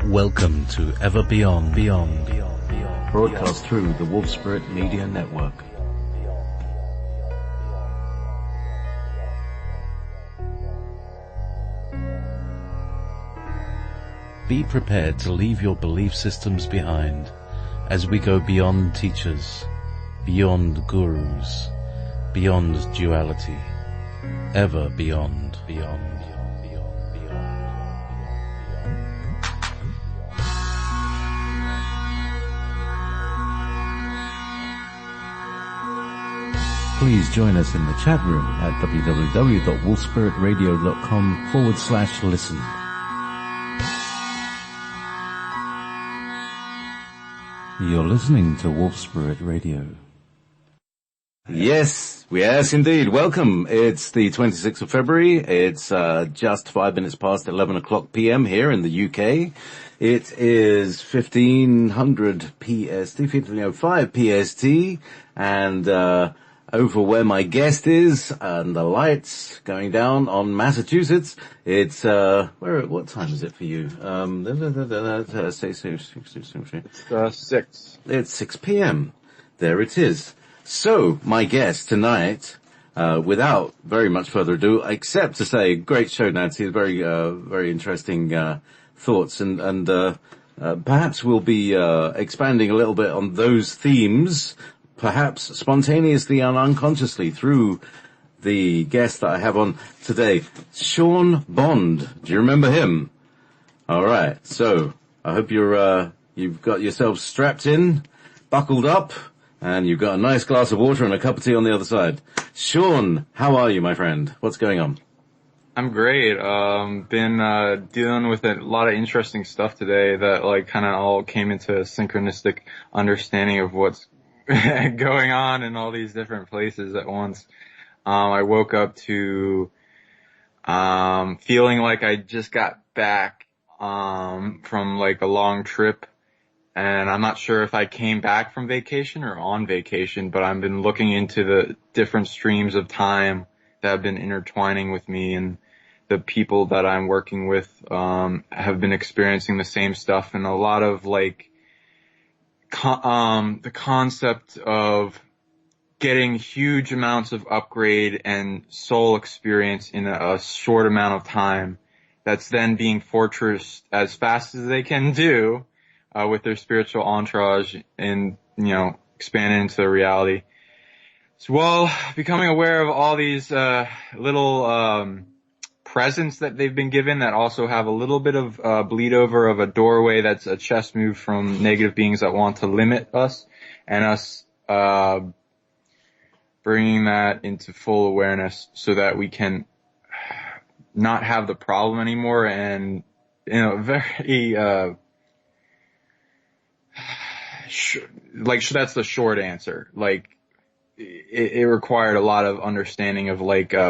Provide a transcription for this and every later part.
Welcome to Ever Beyond, Beyond, Beyond, Beyond. Broadcast through the Wolf Spirit Media Network. Be prepared to leave your belief systems behind as we go beyond teachers, beyond gurus, beyond duality, ever beyond, beyond. Please join us in the chat room at www.wolfspiritradio.com/listen. You're listening to Wolf Spirit Radio. Yes, indeed. Welcome. It's the 26th of February. It's just 5 minutes past 11 o'clock p.m. here in the UK. It is 1500 PST, 1505 PST, and over where my guest is, and the lights going down on Massachusetts. It's, what time is it for you? It's 6. It's 6 p.m. There it is. So, my guest tonight, without very much further ado, except to say, great show, Nancy, very, very interesting, thoughts, and perhaps we'll be, expanding a little bit on those themes, perhaps spontaneously and unconsciously through the guest that I have on today, Sean Bond. Do you remember him? All right. So I hope you've got yourself strapped in, buckled up, and you've got a nice glass of water and a cup of tea on the other side. Sean, how are you, my friend? What's going on? I'm great. Been dealing with a lot of interesting stuff today that kind of all came into a synchronistic understanding of what's going on in all these different places at once. I woke up to feeling like I just got back from a long trip, and I'm not sure if I came back from vacation or on vacation, but I've been looking into the different streams of time that have been intertwining with me, and the people that I'm working with have been experiencing the same stuff, and a lot of the concept of getting huge amounts of upgrade and soul experience in a short amount of time that's then being fortressed as fast as they can do with their spiritual entourage and, expanding into the reality. So, becoming aware of all these little presence that they've been given that also have a little bit of bleed over of a doorway that's a chess move from negative beings that want to limit us, and us bringing that into full awareness so that we can not have the problem anymore. And very that's the short answer. It required a lot of understanding of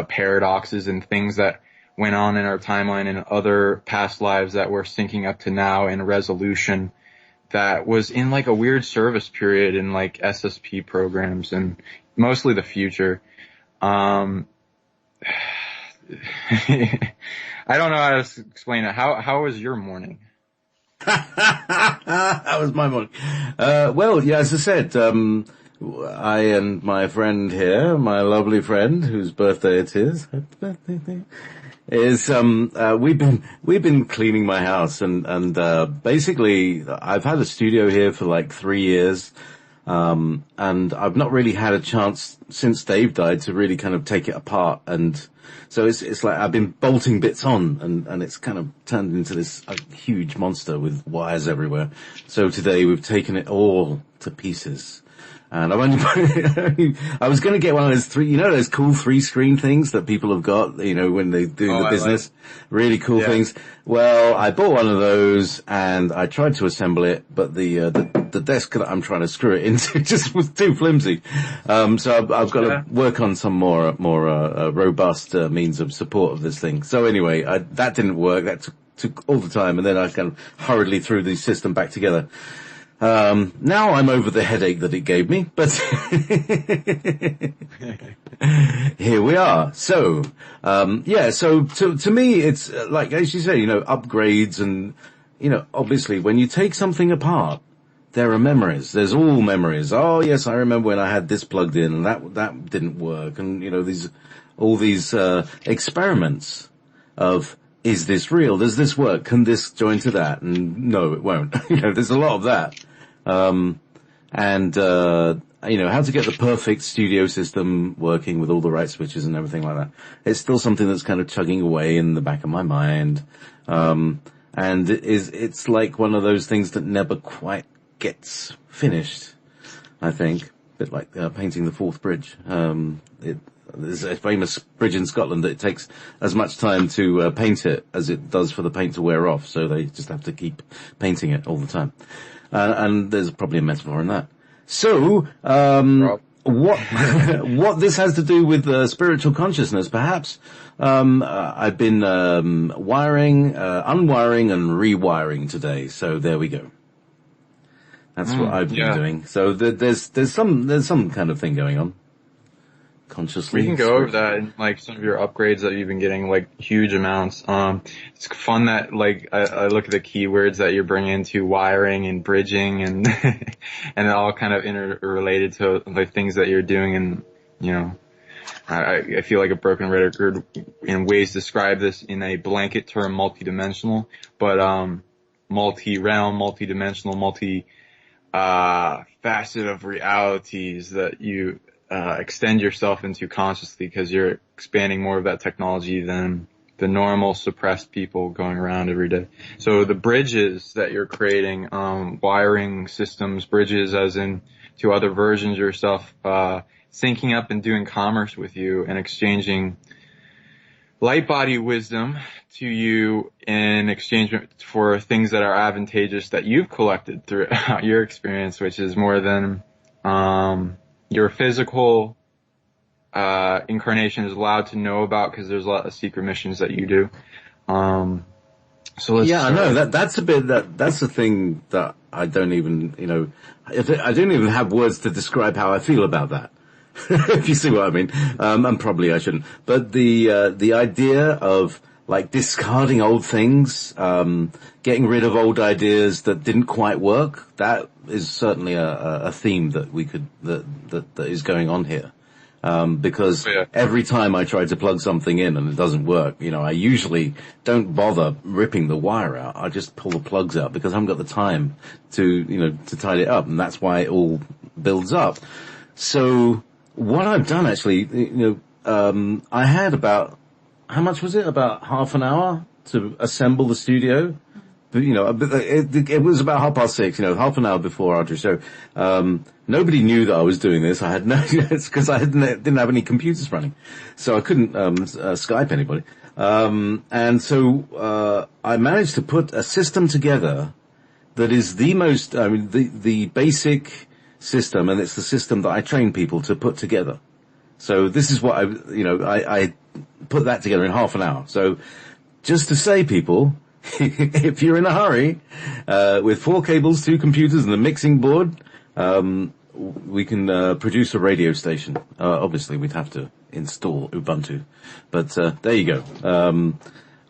paradoxes and things that went on in our timeline and other past lives that we're syncing up to now in resolution that was in a weird service period in SSP programs and mostly the future. I don't know how to explain it. How was your morning? That was my morning. As I said, I and my friend here, my lovely friend, whose birthday it is, happy birthday, we've been cleaning my house and basically I've had a studio here for 3 years, and I've not really had a chance since Dave died to really kind of take it apart, and so it's I've been bolting bits on and it's kind of turned into this huge monster with wires everywhere. So today we've taken it all to pieces. And I was going to get one of those those cool 3-screen things that people have got, when they do the business. Really cool things. Well, I bought one of those and I tried to assemble it, but the desk that I'm trying to screw it into just was too flimsy. So I've got to work on some more robust means of support of this thing. So anyway, that didn't work. That took all the time, and then I kind of hurriedly threw the system back together. Now I'm over the headache that it gave me, but here we are. So, so to me, it's as you say, upgrades and, obviously when you take something apart, there are memories. There's all memories. Oh yes, I remember when I had this plugged in and that didn't work. And, all these experiments of, is this real? Does this work? Can this join to that? And no, it won't. There's a lot of that. How to get the perfect studio system working with all the right switches and everything like that. It's still something that's kind of chugging away in the back of my mind. And it's like one of those things that never quite gets finished, I think. A bit like painting the Forth Bridge. There's a famous bridge in Scotland that it takes as much time to paint it as it does for the paint to wear off, so they just have to keep painting it all the time. And there's probably a metaphor in that. So, what this has to do with spiritual consciousness, perhaps, I've been unwiring and rewiring today, so there we go. That's what I've been doing. So there's some kind of thing going on. Consciously. We can go over that in like some of your upgrades that you've been getting, like huge amounts. It's fun that like I look at the keywords that you're bringing into wiring and bridging and and it all kind of interrelated to the things that you're doing. And I feel like a broken record in ways to describe this in a blanket term, multidimensional, but multi-realm, multidimensional, facet of realities that you extend yourself into consciously, because you're expanding more of that technology than the normal suppressed people going around every day. So the bridges that you're creating, wiring systems, bridges as in to other versions of yourself, syncing up and doing commerce with you and exchanging light body wisdom to you in exchange for things that are advantageous that you've collected throughout your experience, which is more than your physical incarnation is allowed to know about, because there's a lot of secret missions that you do. So let's I know that's the thing that I don't even, I don't even have words to describe how I feel about that. If you see what I mean. And probably I shouldn't. But the idea of like discarding old things, getting rid of old ideas that didn't quite work, that is certainly a theme that that is going on here. Because every time I try to plug something in and it doesn't work, I usually don't bother ripping the wire out. I just pull the plugs out because I haven't got the time to tidy it up, and that's why it all builds up. So what I've done actually, I had about, how much was it? About half an hour to assemble the studio. But, it was about 6:30, half an hour before our show. Nobody knew that I was doing this. I had it's because I didn't have any computers running. So I couldn't, Skype anybody. And so, I managed to put a system together that is the most, the basic system, and it's the system that I train people to put together. So this is what I put that together in half an hour. So just to say, people, if you're in a hurry, with 4 cables, 2 computers and a mixing board, we can produce a radio station. Obviously we'd have to install Ubuntu, but there you go.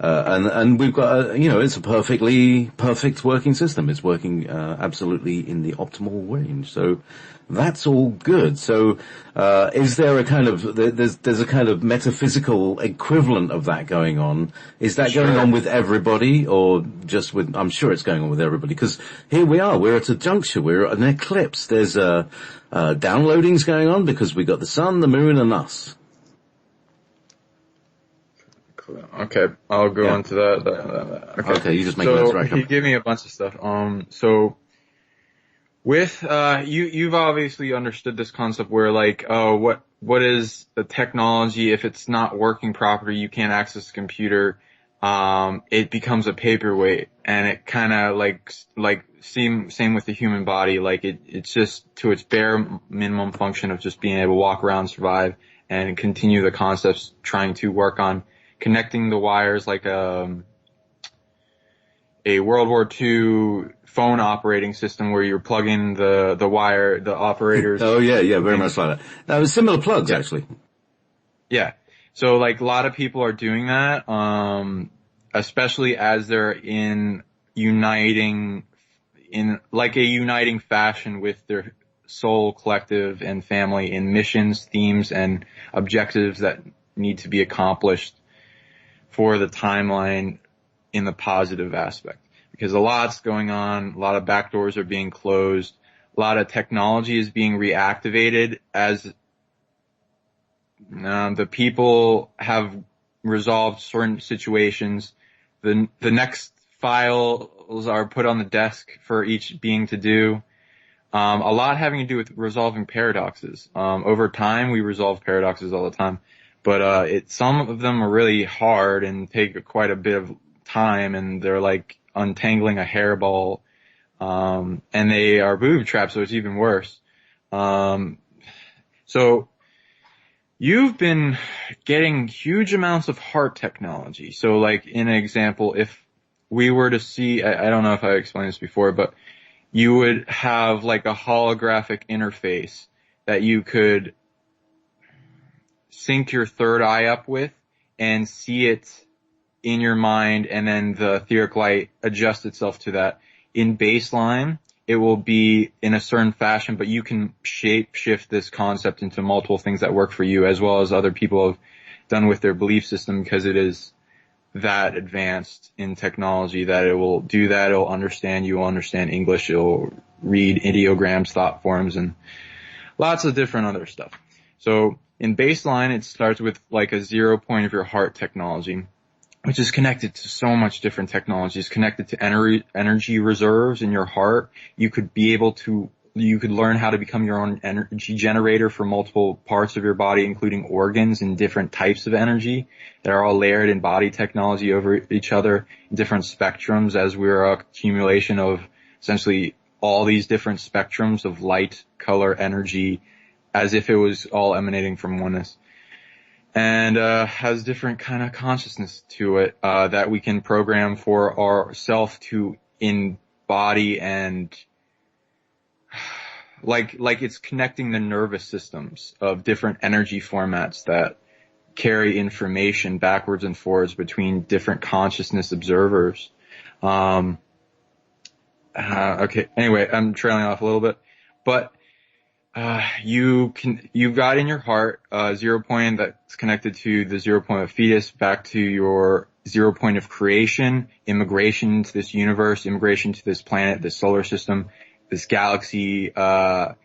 And we've got it's a perfect working system. It's working absolutely in the optimal range. So that's all good. So is there a kind of there's a kind of metaphysical equivalent of that going on? Is that going on with everybody, or just with? I'm sure it's going on with everybody, because here we are. We're at a juncture. We're at an eclipse. There's downloadings going on because we got the sun, the moon, and us. Okay, I'll go into that. Okay, you just make notes, right? He gave me a bunch of stuff. So with you've obviously understood this concept where like, what is the technology? If it's not working properly, you can't access the computer. It becomes a paperweight, and it kind of like same with the human body. Like it's just to its bare minimum function of just being able to walk around, survive, and continue the concepts trying to work on connecting the wires like a World War II phone operating system where you're plugging the wire, the operators. Oh yeah, very much like that. That was similar plugs actually. Yeah. So like a lot of people are doing that, especially as they're in uniting in like a uniting fashion with their soul collective and family in missions, themes, and objectives that need to be accomplished for the timeline in the positive aspect. Because a lot's going on, a lot of back doors are being closed, a lot of technology is being reactivated as the people have resolved certain situations. The next files are put on the desk for each being to do. A lot having to do with resolving paradoxes. Over time, we resolve paradoxes all the time, but some of them are really hard and take quite a bit of time, and they're like untangling a hairball, and they are booby traps, so it's even worse. So you've been getting huge amounts of heart technology. So like in an example, if we were to see, I don't know if I explained this before, but you would have like a holographic interface that you could sync your third eye up with and see it in your mind, and then the etheric light adjusts itself to that. In baseline, it will be in a certain fashion, but you can shape shift this concept into multiple things that work for you, as well as other people have done with their belief system, because it is that advanced in technology that it will do that. It'll understand you, will understand English, it'll read ideograms, thought forms, and lots of different other stuff. So in baseline, it starts with like a 0 point of your heart technology, which is connected to so much different technologies, connected to energy reserves in your heart. You could learn how to become your own energy generator for multiple parts of your body, including organs and different types of energy that are all layered in body technology over each other in different spectrums, as we're a accumulation of essentially all these different spectrums of light, color, energy, as if it was all emanating from oneness. And has different kind of consciousness to it that we can program for ourself to embody, and like it's connecting the nervous systems of different energy formats that carry information backwards and forwards between different consciousness observers. Okay, anyway, I'm trailing off a little bit, but you've got in your heart, 0 point that's connected to the 0 point of fetus, back to your 0 point of creation, immigration to this universe, immigration to this planet, this solar system, this galaxy, other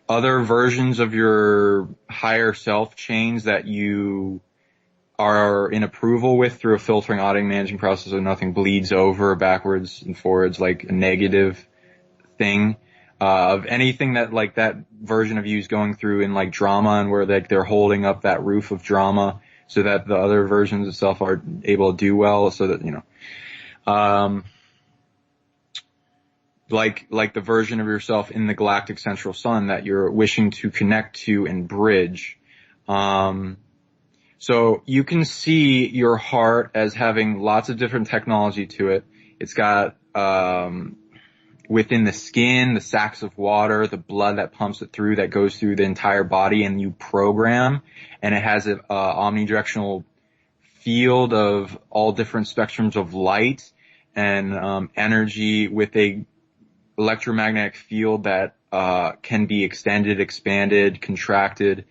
versions of your higher self chains that you are in approval with through a filtering, auditing, managing process, so nothing bleeds over backwards and forwards like a negative thing, of anything that like that version of you is going through in like drama, and where like they're holding up that roof of drama so that the other versions of self are able to do well, so that, like the version of yourself in the galactic central sun that you're wishing to connect to and bridge. So you can see your heart as having lots of different technology to it. It's got, within the skin, the sacs of water, the blood that pumps it through, that goes through the entire body, and you program, and it has an omnidirectional field of all different spectrums of light and energy, with a electromagnetic field that can be extended, expanded, contracted,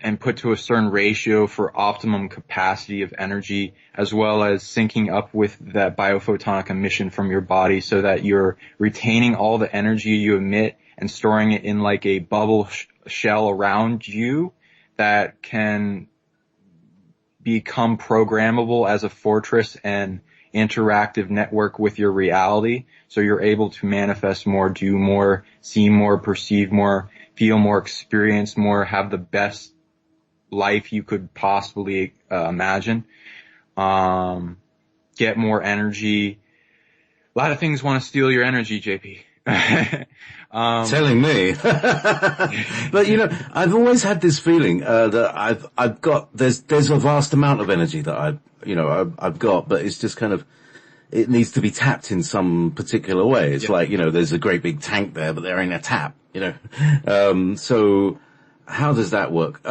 and put to a certain ratio for optimum capacity of energy, as well as syncing up with that biophotonic emission from your body, so that you're retaining all the energy you emit and storing it in like a bubble shell around you that can become programmable as a fortress and interactive network with your reality. So you're able to manifest more, do more, see more, perceive more, feel more, experience more, have the best life you could possibly imagine, get more energy. A lot of things want to steal your energy, JP. Telling me. But I've always had this feeling that I've got there's a vast amount of energy that I've got, but it's just kind of, it needs to be tapped in some particular way. It's like, there's a great big tank there, but there ain't a tap, so how does that work?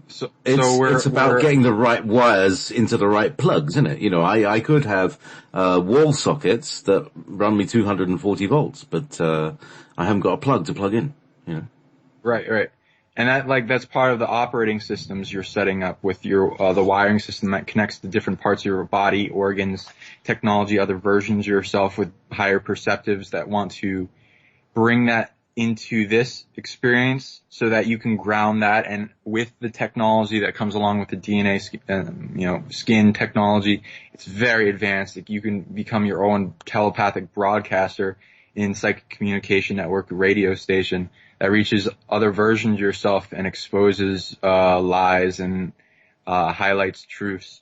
So It's about we're getting the right wires into the right plugs, isn't it? You know, I could have, wall sockets that run me 240 volts, but, I haven't got a plug to plug in, you know. right. And that's part of the operating systems you're setting up with your, the wiring system that connects the different parts of your body, organs, technology, other versions of yourself with higher perceptives that want to bring that into this experience so that you can ground that. And with the technology that comes along with the DNA, skin technology, it's very advanced. Like you can become your own telepathic broadcaster in psychic communication network radio station that reaches other versions of yourself and exposes lies and highlights truths,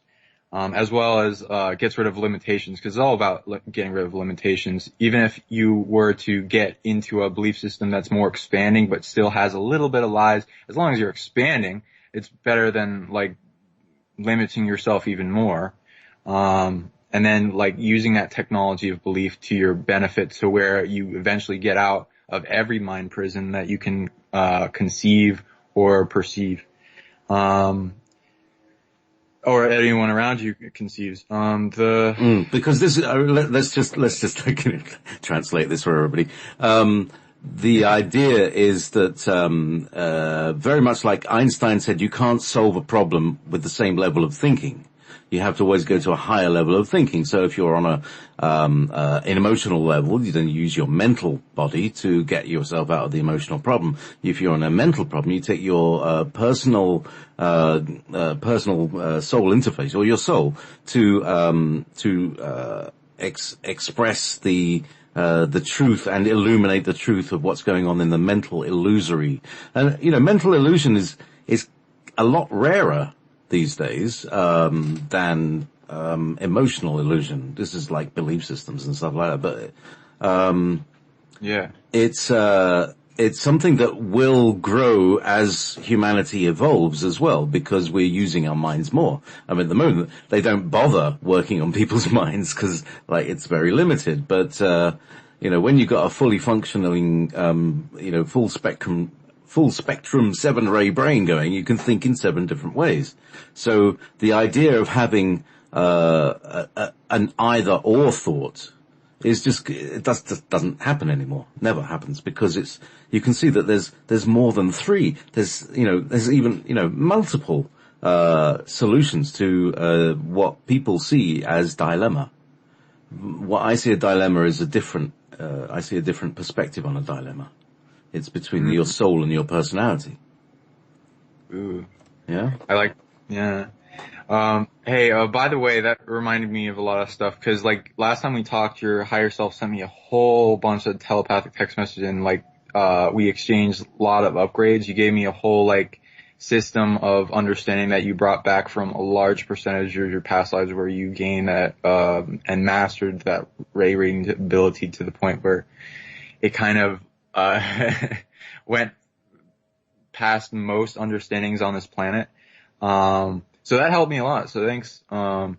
as well as gets rid of limitations, because it's all about getting rid of limitations. Even if you were to get into a belief system that's more expanding but still has a little bit of lies, as long as you're expanding, it's better than like limiting yourself even more. And then like using that technology of belief to your benefit to where you eventually get out of every mind prison that you can conceive or perceive, or anyone around you conceives. Because this, let's just translate this for everybody. The idea is that, very much like Einstein said, you can't solve a problem with the same level of thinking. You have to always go to a higher level of thinking. So if you're on an emotional level, you then use your mental body to get yourself out of the emotional problem. If you're on a mental problem, you take your personal soul interface, or your soul, to express the truth and illuminate the truth of what's going on in the mental illusory. And mental illusion is a lot rarer these days than emotional illusion. This is like belief systems and stuff like that. But it's something that will grow as humanity evolves as well, because we're using our minds more. I mean, at the moment they don't bother working on people's minds because it's very limited. But when you've got a fully functioning full spectrum 7-ray brain going, you can think in 7 different ways. So the idea of having an either or thought is just doesn't happen anymore. Never happens, because you can see that there's more than 3. There's even multiple solutions to what people see as dilemma. What I see a dilemma is I see a different perspective on a dilemma. It's between your soul and your personality. Ooh. Yeah? Yeah. Hey, by the way, that reminded me of a lot of stuff, because last time we talked, your higher self sent me a whole bunch of telepathic text messages, and we exchanged a lot of upgrades. You gave me a whole system of understanding that you brought back from a large percentage of your past lives, where you gained that and mastered that ray reading ability to the point where it kind of went past most understandings on this planet. So that helped me a lot. So thanks. Cause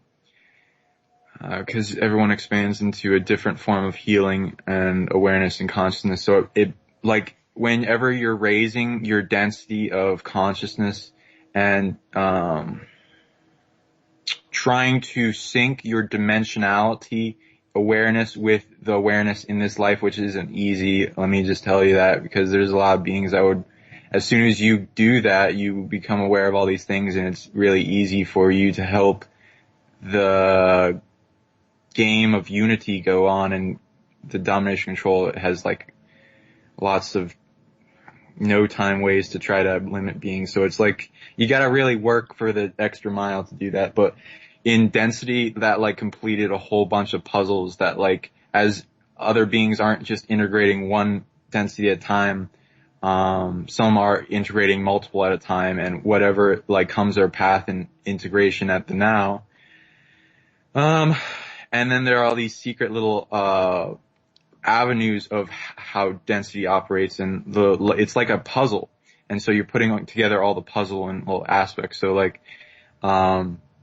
everyone expands into a different form of healing and awareness and consciousness. So whenever you're raising your density of consciousness and, trying to sync your dimensionality awareness with the awareness in this life, which isn't easy. Let me just tell you that, because there's a lot of beings that would, as soon as you do that, you become aware of all these things, and it's really easy for you to help the game of unity go on, and the domination control has lots of no time ways to try to limit beings. So it's you gotta really work for the extra mile to do that. But in density, that completed a whole bunch of puzzles that as other beings aren't just integrating one density at a time, some are integrating multiple at a time, and whatever comes their path and integration at the now. And then there are all these secret little avenues of how density operates, and it's like a puzzle, and so you're putting together all the puzzle and little aspects. So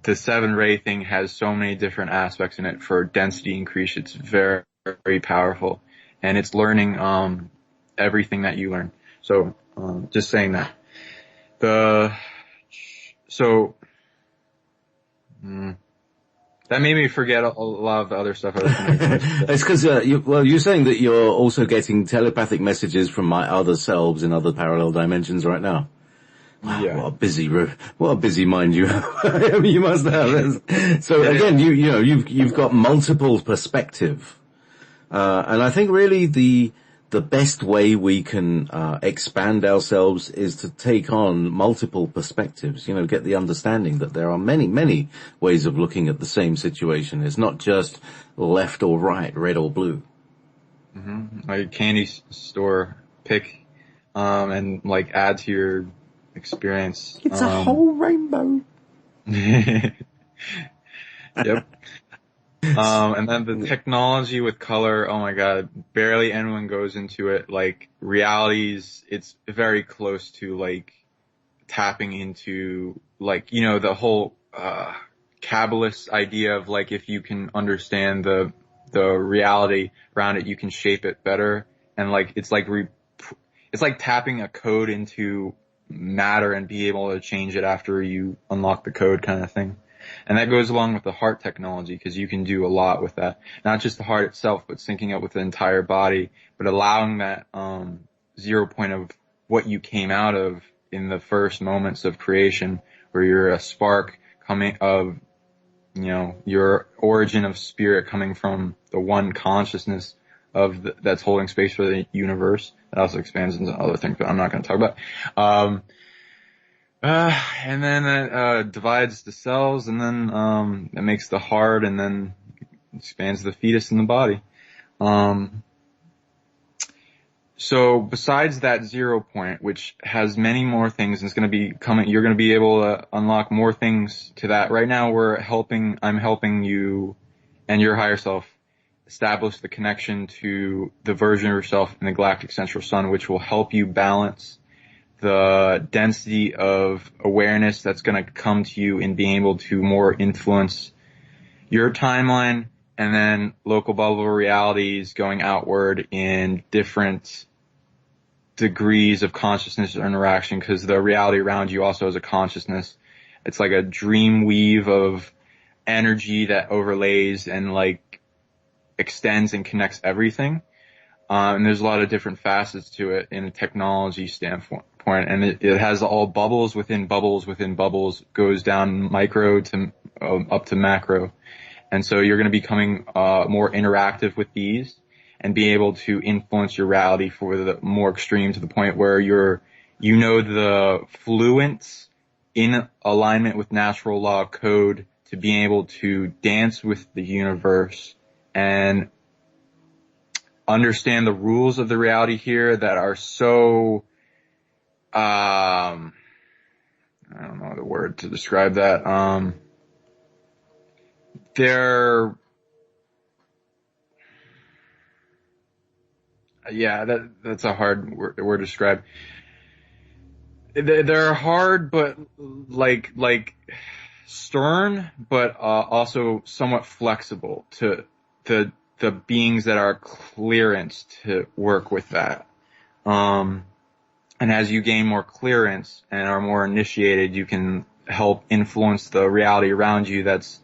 the 7-ray thing has so many different aspects in it for density increase. It's very, very powerful, and it's learning everything that you learn. So just saying that. So, that made me forget a lot of the other stuff I was going to say. It's because, you're saying that you're also getting telepathic messages from my other selves in other parallel dimensions right now. Wow, Yeah. what a busy mind you have. You must have. So again, you've got multiple perspective. And I think really the best way we can, expand ourselves is to take on multiple perspectives, get the understanding that there are many, many ways of looking at the same situation. It's not just left or right, red or blue. Mm-hmm. Like a candy store, pick, and like add to your experience. It's a whole rainbow. Yep. And then the technology with color, oh my god, barely anyone goes into it. Like realities, it's very close to like tapping into like, the whole, Kabbalist idea of like if you can understand the reality around it, you can shape it better. And like, it's like tapping a code into matter and be able to change it after you unlock the code kind of thing. And that goes along with the heart technology because you can do a lot with that. Not just the heart itself, but syncing up with the entire body, but allowing that 0 point of what you came out of in the first moments of creation, where you're a spark coming of, your origin of spirit coming from the one consciousness of that's holding space for the universe. That also expands into other things, but I'm not going to talk about. And then it divides the cells, and then it makes the heart, and then expands the fetus in the body. So besides that 0 point, which has many more things, and it's going to be coming, you're going to be able to unlock more things to that. Right now, I'm helping you and your higher self establish the connection to the version of yourself in the galactic central sun, which will help you balance the density of awareness that's going to come to you in being able to more influence your timeline, and then local bubble realities going outward in different degrees of consciousness or interaction, because the reality around you also has a consciousness. It's like a dream weave of energy that overlays and like extends and connects everything. And there's a lot of different facets to it in a technology standpoint. And it has all bubbles within bubbles within bubbles, goes down micro to up to macro. And so you're going to be becoming more interactive with these and be able to influence your reality for the more extreme, to the point where the fluence in alignment with natural law code to being able to dance with the universe and understand the rules of the reality here that are so, I don't know the word to describe that. That's a hard word to describe. They're hard, but like stern, but also somewhat flexible to the beings that are clearance to work with that. And as you gain more clearance and are more initiated, you can help influence the reality around you that's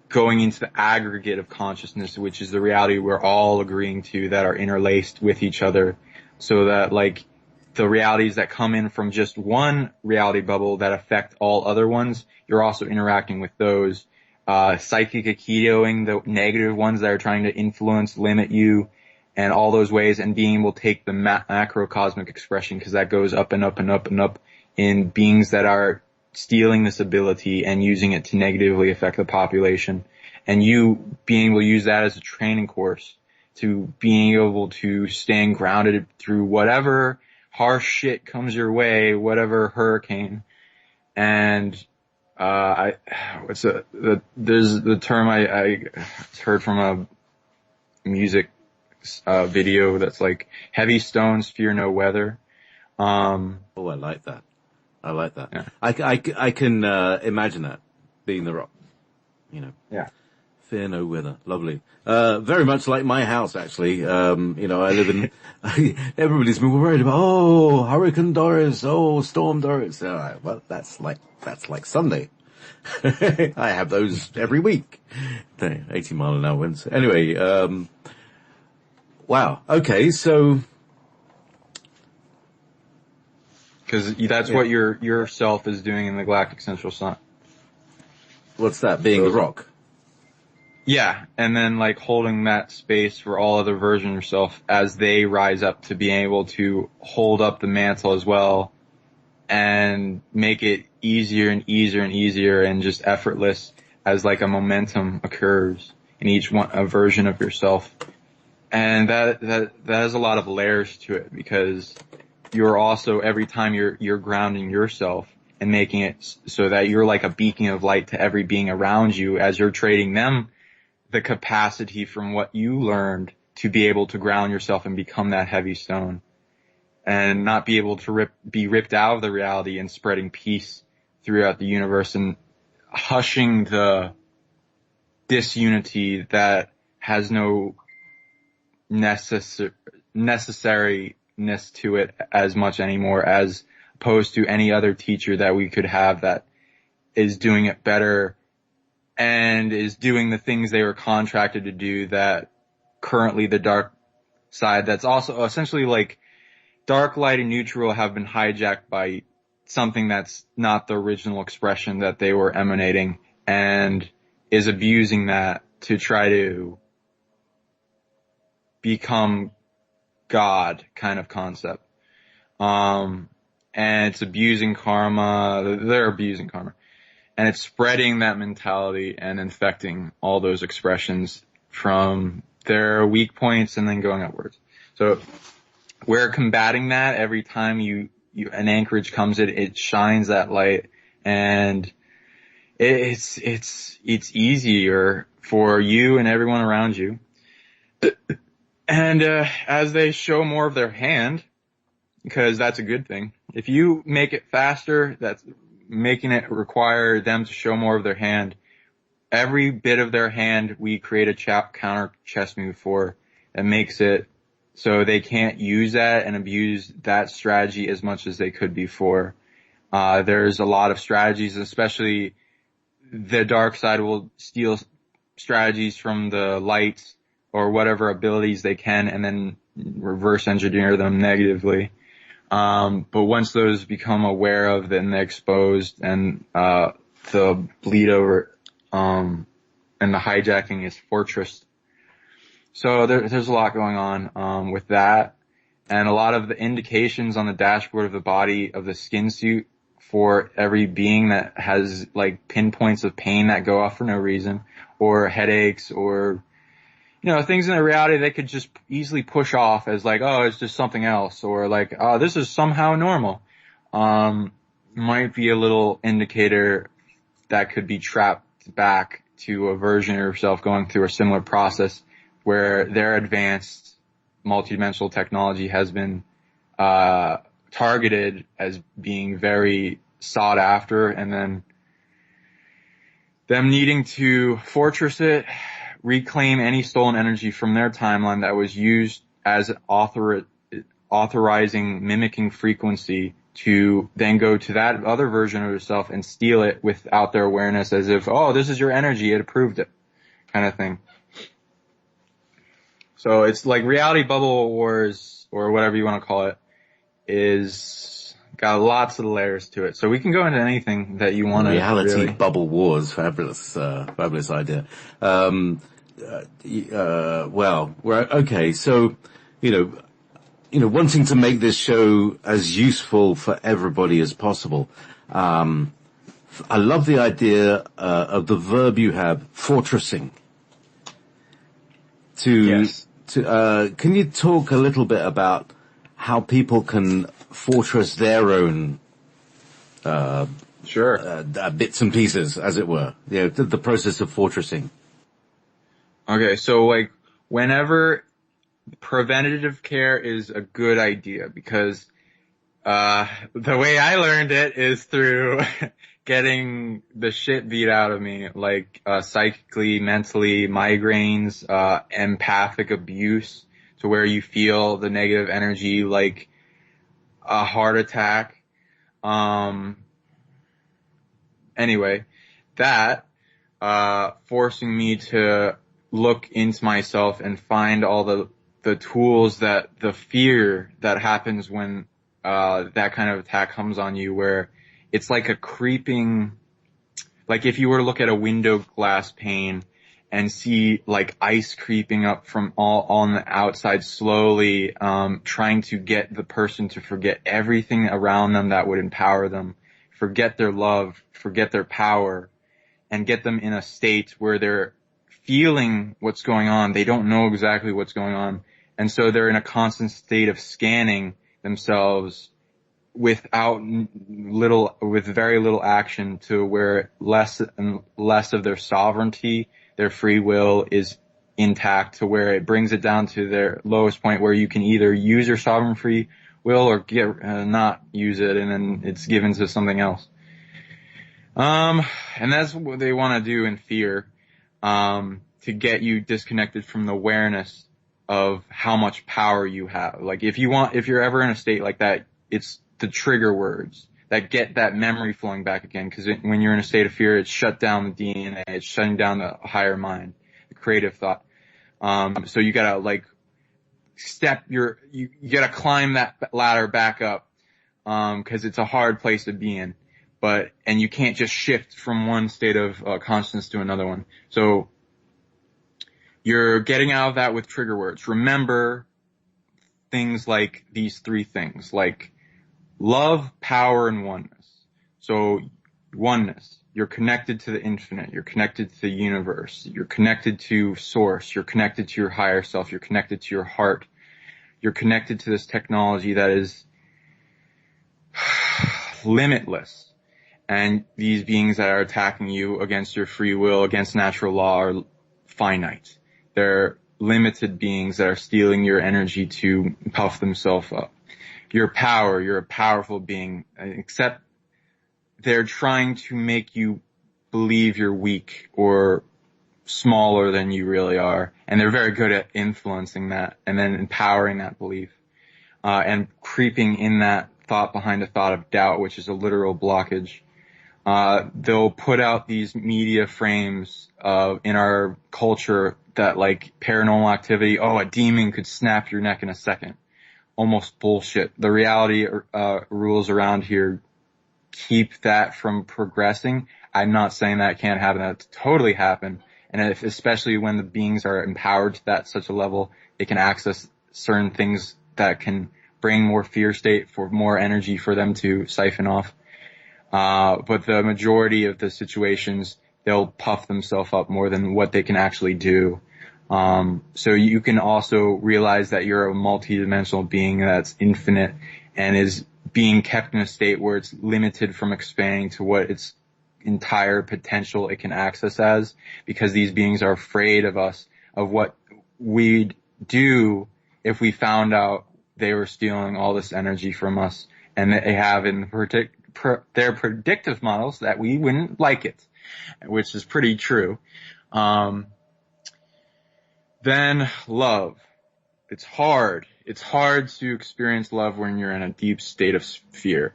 going into the aggregate of consciousness, which is the reality we're all agreeing to, that are interlaced with each other, so that like the realities that come in from just one reality bubble that affect all other ones, you're also interacting with those. Psychic aikidoing the negative ones that are trying to influence, limit you, and all those ways, and being able to take the macrocosmic expression, because that goes up and up and up and up in beings that are stealing this ability and using it to negatively affect the population. And you being able to use that as a training course to being able to stand grounded through whatever harsh shit comes your way, whatever hurricane. And there's the term I heard from a music video that's like, heavy stones fear no weather. Oh, I like that. Yeah. I can imagine that being the rock. Yeah. Fear no weather. Lovely. Very much like my house, actually. I live in, everybody's been worried about, Hurricane Doris, Storm Doris. All right, well, that's like Sunday. I have those every week. 80-mile-an-hour winds. Anyway, wow. Okay, so. Because that's what yourself is doing in the galactic central sun. What's that, being the rock? Yeah, and then like holding that space for all other versions of yourself as they rise up to being able to hold up the mantle as well and make it easier and easier and easier and just effortless as like a momentum occurs in each one, a version of yourself. And that has a lot of layers to it because you're also, every time you're grounding yourself and making it so that you're like a beacon of light to every being around you as you're trading them the capacity from what you learned to be able to ground yourself and become that heavy stone and not be able to be ripped out of the reality and spreading peace throughout the universe and hushing the disunity that has no necessariness to it as much anymore as opposed to any other teacher that we could have that is doing it better and is doing the things they were contracted to do that currently the dark side that's also essentially like dark, light, and neutral have been hijacked by something that's not the original expression that they were emanating and is abusing that to try to become God kind of concept. And it's abusing karma. They're abusing karma. And it's spreading that mentality and infecting all those expressions from their weak points and then going upwards. So we're combating that every time an anchorage comes in, it shines that light and it's easier for you and everyone around you. And, as they show more of their hand, because that's a good thing. If you make it faster, that's making it require them to show more of their hand. Every bit of their hand, we create a counter chess move for that makes it so they can't use that and abuse that strategy as much as they could before. There's a lot of strategies, especially the dark side will steal strategies from the light or whatever abilities they can and then reverse engineer them negatively. But once those become aware of, then they're exposed and, the bleed over, and the hijacking is fortressed. So there's a lot going on, with that. And a lot of the indications on the dashboard of the body of the skin suit for every being that has like pinpoints of pain that go off for no reason or headaches or, things in the reality they could just easily push off as like, oh, it's just something else or like, oh, this is somehow normal. Might be a little indicator that could be trapped back to a version of yourself going through a similar process where their advanced multidimensional technology has been, targeted as being very sought after and then them needing to fortress it, reclaim any stolen energy from their timeline that was used as authorizing mimicking frequency to then go to that other version of yourself and steal it without their awareness as if, oh, this is your energy, it approved it, kind of thing. So it's like reality bubble wars or whatever you want to call it is got lots of layers to it. So we can go into anything that you want to. Reality really. bubble wars, fabulous idea. Well, we're okay. So, wanting to make this show as useful for everybody as possible. I love the idea of the verb you have, fortressing. Yes. Can you talk a little bit about how people can fortress their own Sure. Bits and pieces, as it were? The process of fortressing. Okay, so like whenever preventative care is a good idea because The way I learned it is through getting the shit beat out of me, like, psychically, mentally, migraines, empathic abuse, to where you feel the negative energy like a heart attack. Anyway, that, forcing me to look into myself and find all the tools that the fear that happens when, that kind of attack comes on you, where it's like a creeping, like if you were to look at a window glass pane and see like ice creeping up from all on the outside slowly, trying to get the person to forget everything around them that would empower them, forget their love, forget their power, and get them in a state where they're feeling what's going on. They don't know exactly what's going on. And so they're in a constant state of scanning themselves with very little action, to where less and less of their sovereignty, their free will is intact, to where it brings it down to their lowest point, where you can either use your sovereign free will or not use it, and then it's given to something else. And that's what they want to do in fear, to get you disconnected from the awareness of how much power you have. Like if you're ever in a state like that, it's the trigger words that get that memory flowing back again. Cause when you're in a state of fear, it's shut down the DNA, it's shutting down the higher mind, the creative thought. So you gotta like you gotta climb that ladder back up, cause it's a hard place to be in. And you can't just shift from one state of consciousness to another one. So you're getting out of that with trigger words. Remember things like these three things, like love, power, and oneness. So oneness, you're connected to the infinite, you're connected to the universe, you're connected to source, you're connected to your higher self, you're connected to your heart, you're connected to this technology that is limitless. And these beings that are attacking you against your free will, against natural law, are finite. They're limited beings that are stealing your energy to puff themselves up. Your power, you're a powerful being, except they're trying to make you believe you're weak or smaller than you really are. And they're very good at influencing that and then empowering that belief, and creeping in that thought behind a thought of doubt, which is a literal blockage. They'll put out these media frames, in our culture that like paranormal activity. Oh, a demon could snap your neck in a second. Almost bullshit. The reality, rules around here keep that from progressing. I'm not saying that can't happen. That totally happen. And especially when the beings are empowered to such a level, they can access certain things that can bring more fear state for more energy for them to siphon off. But the majority of the situations, they'll puff themselves up more than what they can actually do. So you can also realize that you're a multidimensional being that's infinite and is being kept in a state where it's limited from expanding to what its entire potential it can access as, because these beings are afraid of us, of what we'd do if we found out they were stealing all this energy from us, and they have in their predictive models that we wouldn't like it, which is pretty true. Then love. It's hard. It's hard to experience love when you're in a deep state of fear.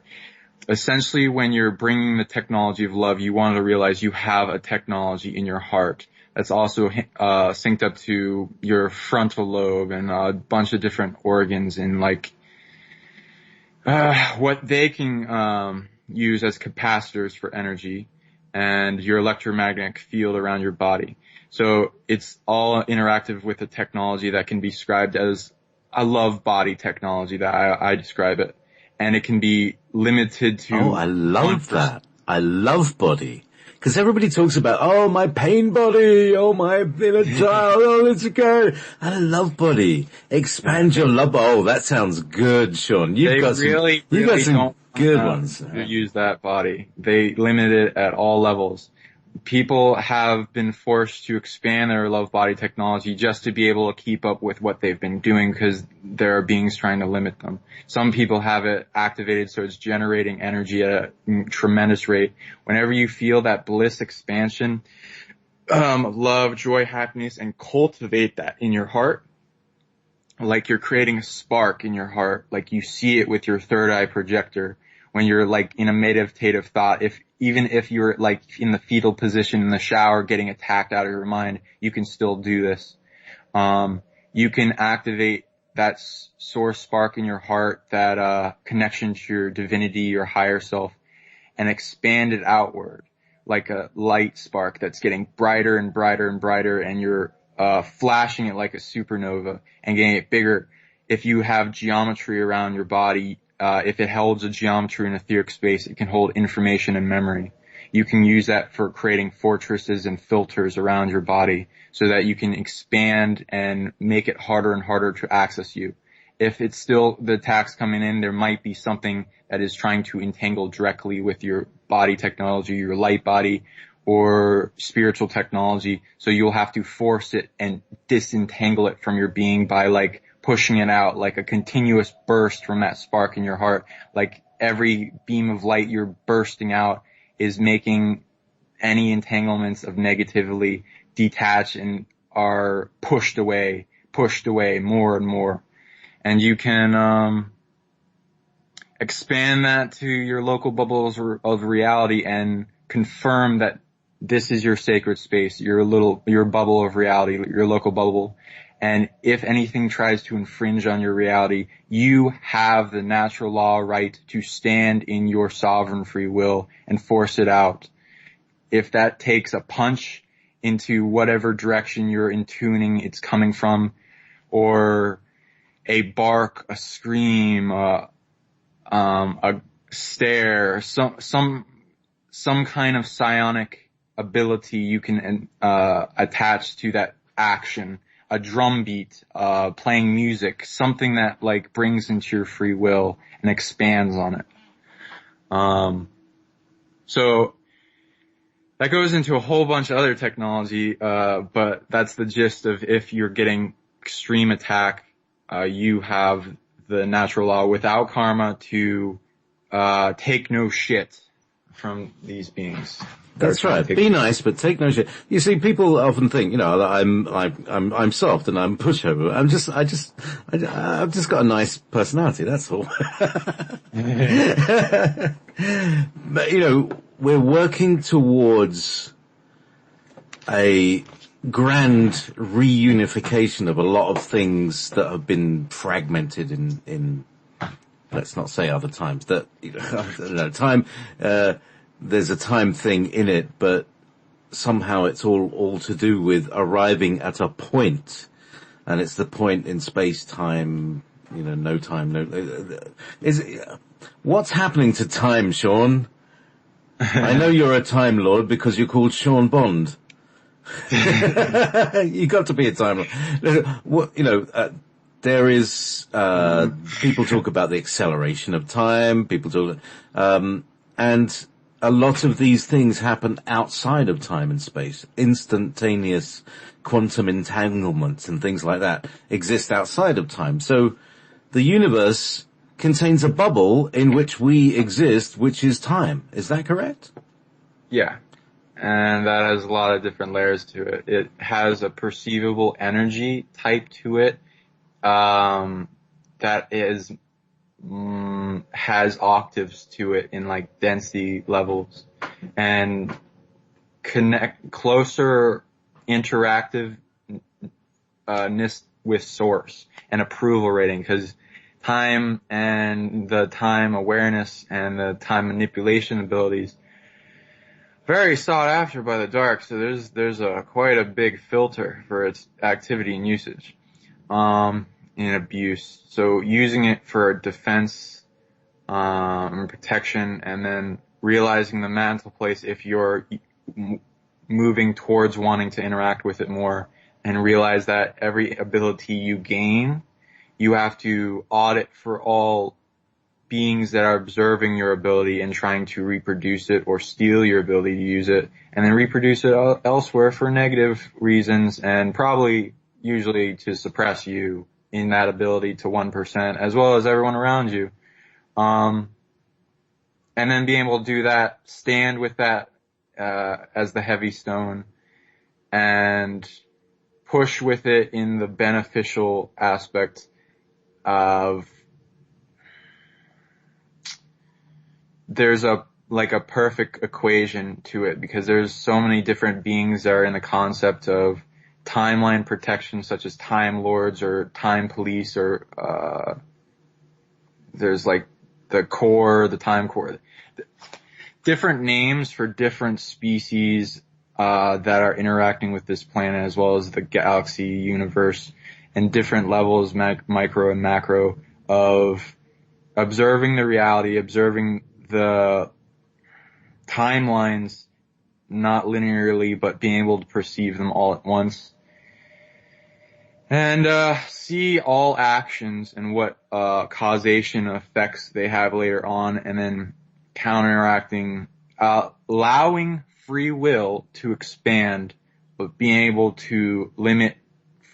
Essentially, when you're bringing the technology of love, you want to realize you have a technology in your heart that's also synced up to your frontal lobe and a bunch of different organs, and like what they can use as capacitors for energy, and your electromagnetic field around your body. So it's all interactive with a technology that can be described as a love body technology, that I describe it. And it can be limited to... Oh, I love that. I love body. Because everybody talks about, oh, my pain body, oh, my inner child, oh, let's go. I love body. Expand your love. Oh, that sounds good, Sean. You've got some good ones. To use that body. They limit it at all levels. people have been forced to expand their love body technology just to be able to keep up with what they've been doing because there are beings trying to limit them. Some people have it activated so it's generating energy at a tremendous rate. Whenever you feel that bliss expansion, love, joy, happiness, and cultivate that in your heart, like you're creating a spark in your heart, like you see it with your third eye projector when you're like in a meditative thought. Even if you're like in the fetal position in the shower getting attacked out of your mind, you can still do this. You can activate that source spark in your heart, that connection to your divinity, your higher self, and expand it outward like a light spark that's getting brighter and brighter and brighter, and you're flashing it like a supernova and getting it bigger. If you have geometry around your body, if it holds a geometry in etheric space, it can hold information and memory. You can use that for creating fortresses and filters around your body so that you can expand and make it harder and harder to access you. If it's still the attacks coming in, there might be something that is trying to entangle directly with your body technology, your light body, or spiritual technology. So you'll have to force it and disentangle it from your being by like pushing it out like a continuous burst from that spark in your heart. Like every beam of light you're bursting out is making any entanglements of negatively detach and are pushed away more and more. And you can expand that to your local bubbles of reality and confirm that this is your sacred space, your bubble of reality, your local bubble. And if anything tries to infringe on your reality, you have the natural law right to stand in your sovereign free will and force it out. If that takes a punch into whatever direction you're intuning it's coming from, or a bark, a scream, a stare, some kind of psionic ability you can attach to that action, a drum beat, playing music, something that like brings into your free will and expands on it. So that goes into a whole bunch of other technology, but that's the gist of if you're getting extreme attack, you have the natural law without karma to take no shit from these beings. That's right. Be nice, but take no shit. You see, people often think, that I'm soft and I'm pushover. I've just got a nice personality. That's all. But we're working towards a grand reunification of a lot of things that have been fragmented in let's not say other times. That time. There's a time thing in it, but somehow it's all to do with arriving at a point, and it's the point in space time. No time. What's happening to time, Sean? I know you're a time lord because you're called Sean Bond. You got to be a time lord. There is people talk about the acceleration of time. People talk, and a lot of these things happen outside of time and space. Instantaneous quantum entanglements and things like that exist outside of time. So the universe contains a bubble in which we exist, which is time. Is that correct? Yeah. And that has a lot of different layers to it. It has a perceivable energy type to it, that is has octaves to it in like density levels, and closer interactiveness with source and approval rating, because time and the time awareness and the time manipulation abilities very sought after by the dark. So there's quite a big filter for its activity and usage. In abuse. So using it for defense, and protection, and then realizing the mental place if you're moving towards wanting to interact with it more, and realize that every ability you gain, you have to audit for all beings that are observing your ability and trying to reproduce it or steal your ability to use it and then reproduce it elsewhere for negative reasons and probably usually to suppress you in that ability to 1% as well as everyone around you. And then being able to do that, stand with that, as the heavy stone and push with it in the beneficial aspect of there's a perfect equation to it because there's so many different beings that are in the concept of timeline protection such as time lords or time police or there's like the core, the time core, different names for different species that are interacting with this planet as well as the galaxy universe and different levels, micro and macro, of observing the reality, observing the timelines not linearly but being able to perceive them all at once. And see all actions and what causation effects they have later on, and then counteracting, allowing free will to expand, but being able to limit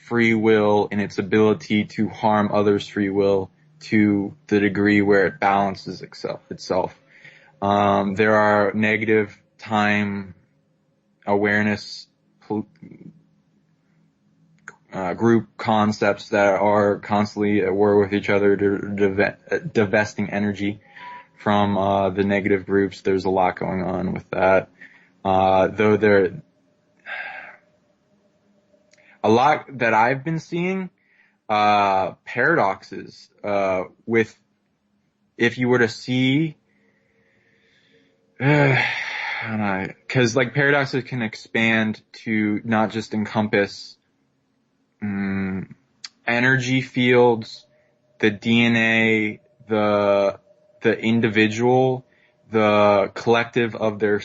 free will in its ability to harm others' free will to the degree where it balances itself. There are negative time awareness group concepts that are constantly at war with each other, divesting energy from the negative groups. There's a lot going on with that. Though there a lot that I've been seeing paradoxes with if you were to see because like paradoxes can expand to not just encompass energy fields, the DNA, the individual, the collective of their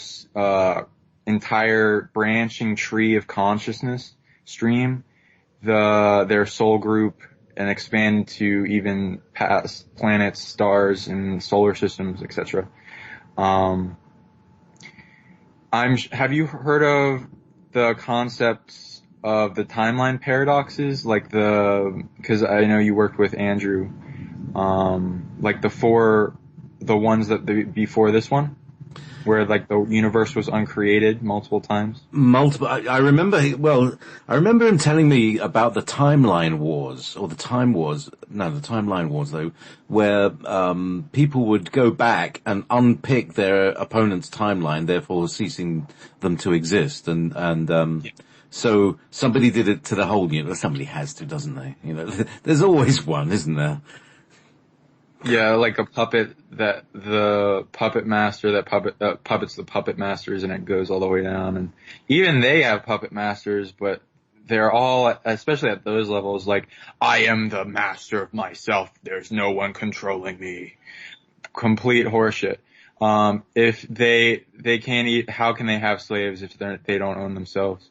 entire branching tree of consciousness stream, their soul group, and expand to even past planets, stars, and solar systems, etc. Have you heard of the concepts of the timeline paradoxes? Because I know you worked with Andrew, like the ones before this one, where like the universe was uncreated multiple times. I remember him telling me about the timeline wars, or the time wars. No, the timeline wars though, where people would go back and unpick their opponent's timeline, therefore ceasing them to exist, and so somebody did it to the whole universe. Somebody has to, doesn't they? You know, there's always one, isn't there? Yeah, like a puppet that the puppet master that puppets the puppet masters, and it goes all the way down. And even they have puppet masters, but they're all, especially at those levels, like, I am the master of myself. There's no one controlling me. Complete horseshit. If they can't eat, how can they have slaves if they don't own themselves?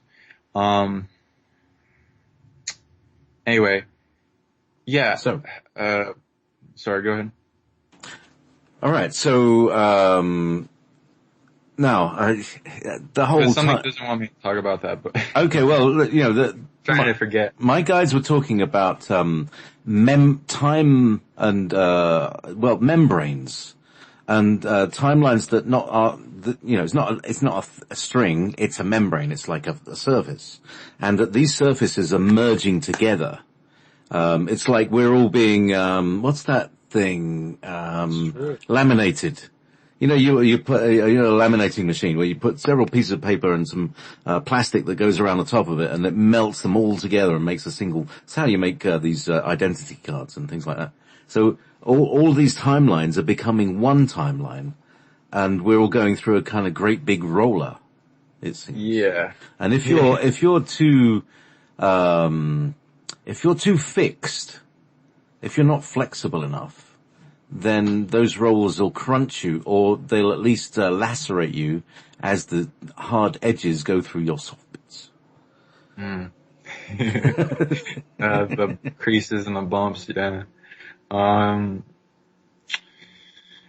Anyway, yeah. So, sorry, go ahead. all right. So, now, the whole Because something time doesn't want me to talk about that, but okay, well, you know, trying to forget. my guides were talking about time and membranes and timelines that it's not a string, it's a membrane, it's like a surface, and that these surfaces are merging together. It's like we're all being what's that thing, laminated. You know, you put a laminating machine where you put several pieces of paper and some plastic that goes around the top of it, and it melts them all together and makes a single. It's how you make these identity cards and things like that. So all these timelines are becoming one timeline, and we're all going through a kind of great big roller. It seems. Yeah. And if you're too fixed, if you're not flexible enough, then those rollers will crunch you, or they'll at least lacerate you as the hard edges go through your soft bits. The creases and the bumps, yeah.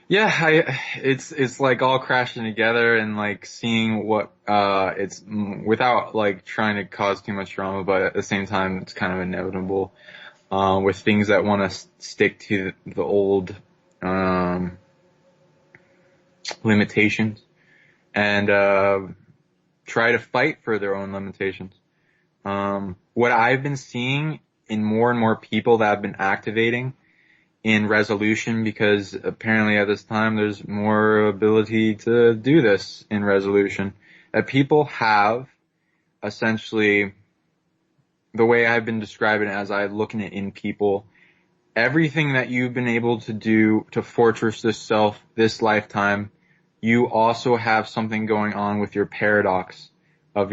Yeah, it's like all crashing together and like seeing what, without like trying to cause too much drama, but at the same time, it's kind of inevitable, with things that want to stick to the old, um, limitations and, try to fight for their own limitations. What I've been seeing in more and more people that have been activating in resolution, because apparently at this time there's more ability to do this in resolution, that people have essentially, the way I've been describing it as I look at it in people, everything that you've been able to do to fortress this self this lifetime, you also have something going on with your paradox of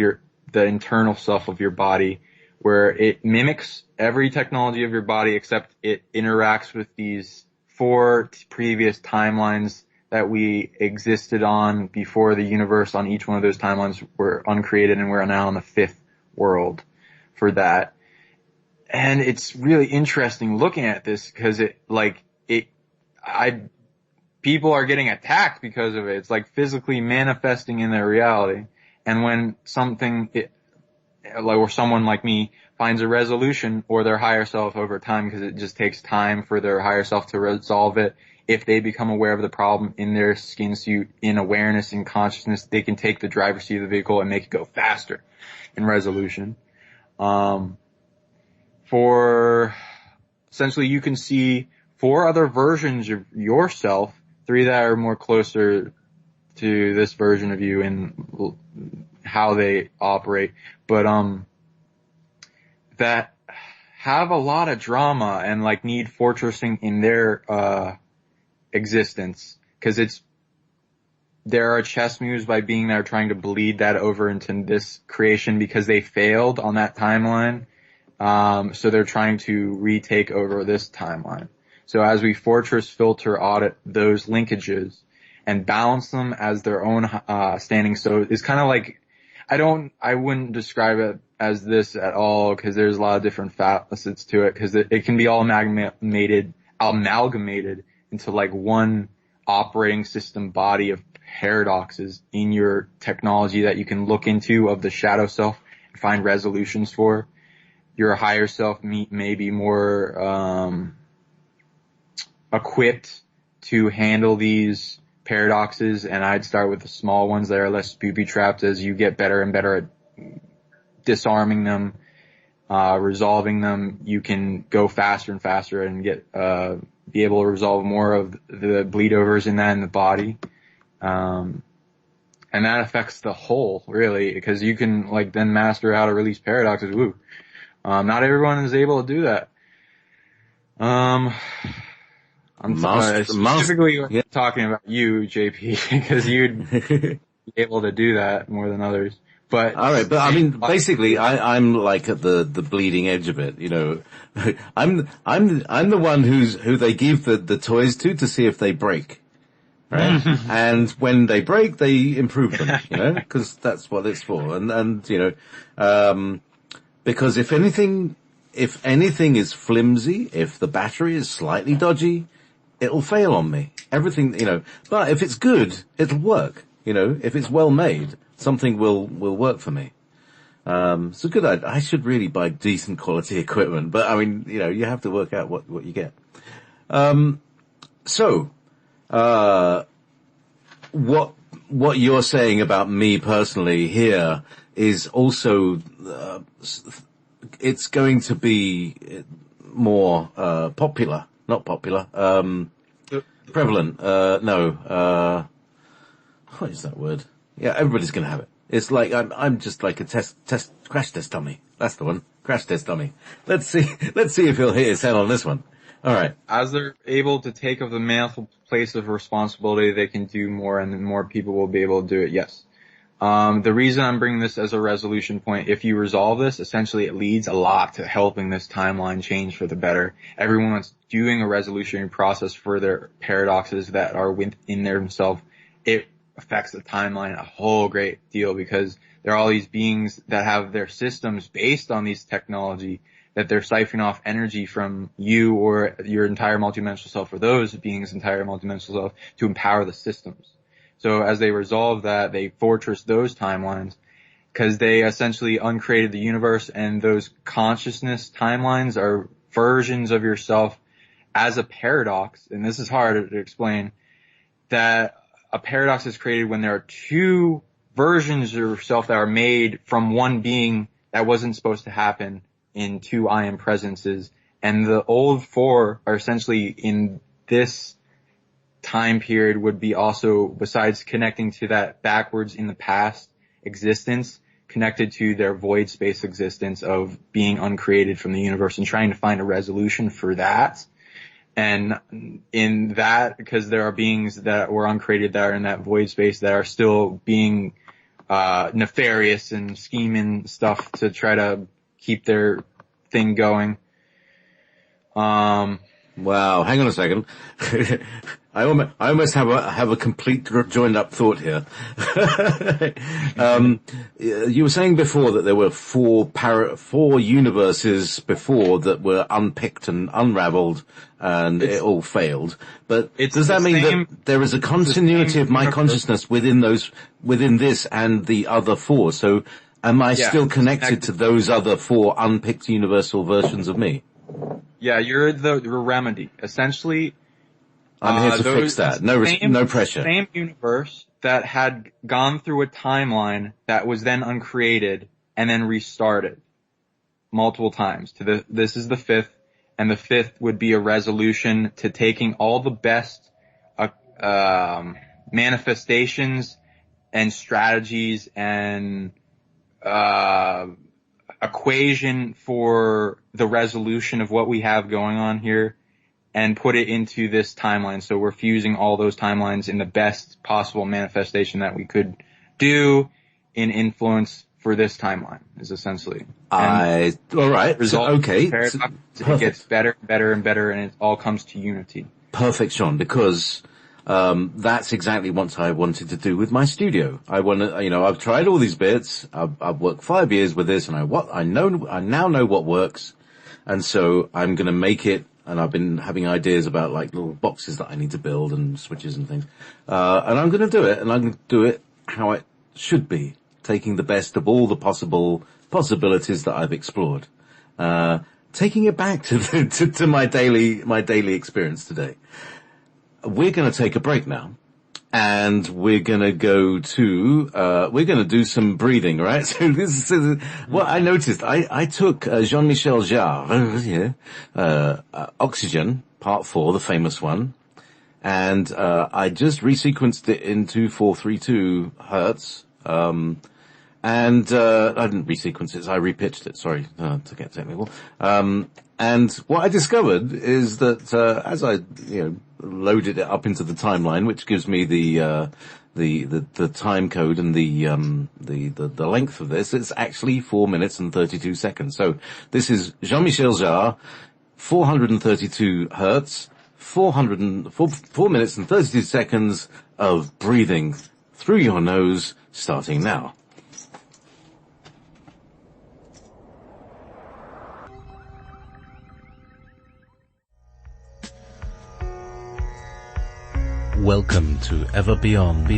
the internal self of your body, where it mimics every technology of your body, except it interacts with these four previous timelines that we existed on before the universe on each one of those timelines were uncreated, and we're now in the fifth world for that. And it's really interesting looking at this because people are getting attacked because of it. It's like physically manifesting in their reality. And when or someone like me finds a resolution or their higher self over time, because it just takes time for their higher self to resolve it. If they become aware of the problem in their skin suit, in awareness and consciousness, they can take the driver's seat of the vehicle and make it go faster in resolution. For essentially, you can see 4 other versions of yourself, 3 that are more closer to this version of you and how they operate, but that have a lot of drama and like need fortressing in their existence, because there are chess moves by being there trying to bleed that over into this creation because they failed on that timeline. So they're trying to retake over this timeline. So as we fortress, filter, audit those linkages and balance them as their own standing, so it's kind of like, I wouldn't describe it as this at all, because there's a lot of different facets to it, because it can be all amalgamated into like one operating system body of paradoxes in your technology that you can look into of the shadow self and find resolutions for. Your higher self may be more equipped to handle these paradoxes, and I'd start with the small ones that are less booby-trapped as you get better and better at disarming them, resolving them. You can go faster and faster and be able to resolve more of the bleed-overs in the body. And that affects the whole, really, because you can like then master how to release paradoxes. Woo. Not everyone is able to do that. I'm specifically talking about you, JP, because you'd be able to do that more than others. But all right, but I mean, basically, I'm like at the bleeding edge of it. You know, I'm the one who they give the toys to see if they break, right? And when they break, they improve them. You know, because that's what it's for. And you know, because if anything is flimsy, if the battery is slightly dodgy, it'll fail on me. Everything, you know, but if it's good, it'll work. You know, if it's well made, something will work for me. So good. I should really buy decent quality equipment, but I mean, you know, you have to work out what you get. What you're saying about me personally here is also, it's going to be more, prevalent. What is that word? Yeah, everybody's gonna have it. It's like, I'm just like a crash test dummy. That's the one. Crash test dummy. Let's see if he'll hit his head on this one. Alright. As they're able to take up the mantle place of responsibility, they can do more, and more people will be able to do it, yes. The reason I'm bringing this as a resolution point, if you resolve this, essentially it leads a lot to helping this timeline change for the better. Everyone that's doing a resolutionary process for their paradoxes that are within themselves, it affects the timeline a whole great deal, because there are all these beings that have their systems based on these technology that they're siphoning off energy from you or your entire multidimensional self or those beings' entire multidimensional self to empower the systems. So as they resolve that, they fortress those timelines because they essentially uncreated the universe, and those consciousness timelines are versions of yourself as a paradox. And this is hard to explain, that a paradox is created when there are two versions of yourself that are made from one being that wasn't supposed to happen in two I am presences. And the old four are essentially in this time period would be also, besides connecting to that backwards in the past existence, connected to their void space existence of being uncreated from the universe and trying to find a resolution for that. And in that, because there are beings that were uncreated that are in that void space that are still being nefarious and scheming stuff to try to keep their thing going. Wow, hang on a second. I almost have a complete joined up thought here. You were saying before that there were four universes before that were unpicked and unraveled, and it all failed. But does that mean that there is a continuity of my consciousness within this and the other four? So am I still connected to those other four unpicked universal versions of me? Yeah, you're the remedy. Essentially, I'm here to fix that. No pressure. Same universe that had gone through a timeline that was then uncreated and then restarted multiple times. This is the fifth, and the fifth would be a resolution to taking all the best manifestations and strategies and equation for the resolution of what we have going on here and put it into this timeline. So we're fusing all those timelines in the best possible manifestation that we could do in influence for this timeline is essentially. All right. Okay. It gets better, better, and better, and it all comes to unity. Perfect, Sean, because that's exactly what I wanted to do with my studio. I want to, I've tried all these bits. I've worked 5 years with this, and I now know what works, and so I'm going to make it. And I've been having ideas about like little boxes that I need to build and switches and things. And I'm going to do it, and I'm going to do it how it should be, taking the best of all the possibilities that I've explored, taking it back to my daily experience today. We're going to take a break now, and we're going to we're going to do some breathing, right? So this is what I noticed. I took Jean-Michel Jarre, Oxygen, Part 4, the famous one, and I just resequenced it into 432 hertz, and I didn't resequence it, so I repitched it, sorry, to get technical. And what I discovered is that, as I, loaded it up into the timeline, which gives me the time code and the length of this, it's actually 4 minutes and 32 seconds. So this is Jean-Michel Jarre, 432 hertz, 4 minutes and 32 seconds of breathing through your nose, starting now. Welcome to Ever Beyond.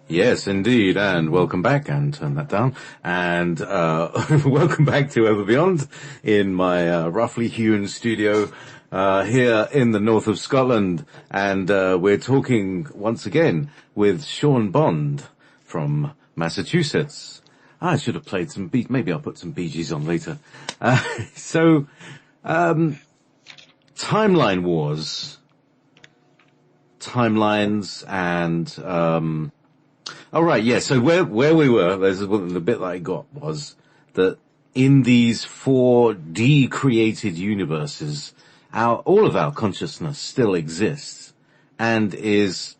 Yes, indeed, and welcome back, and turn that down, and welcome back to Ever Beyond in my roughly hewn studio here in the north of Scotland, and we're talking once again with Sean Bond from Massachusetts. I should have played some beat. Maybe I'll put some Bee Gees on later. Timeline wars, timelines, and all right, yeah. So where we were, there's the bit that I got was that in these 4D created universes, all of our consciousness still exists and is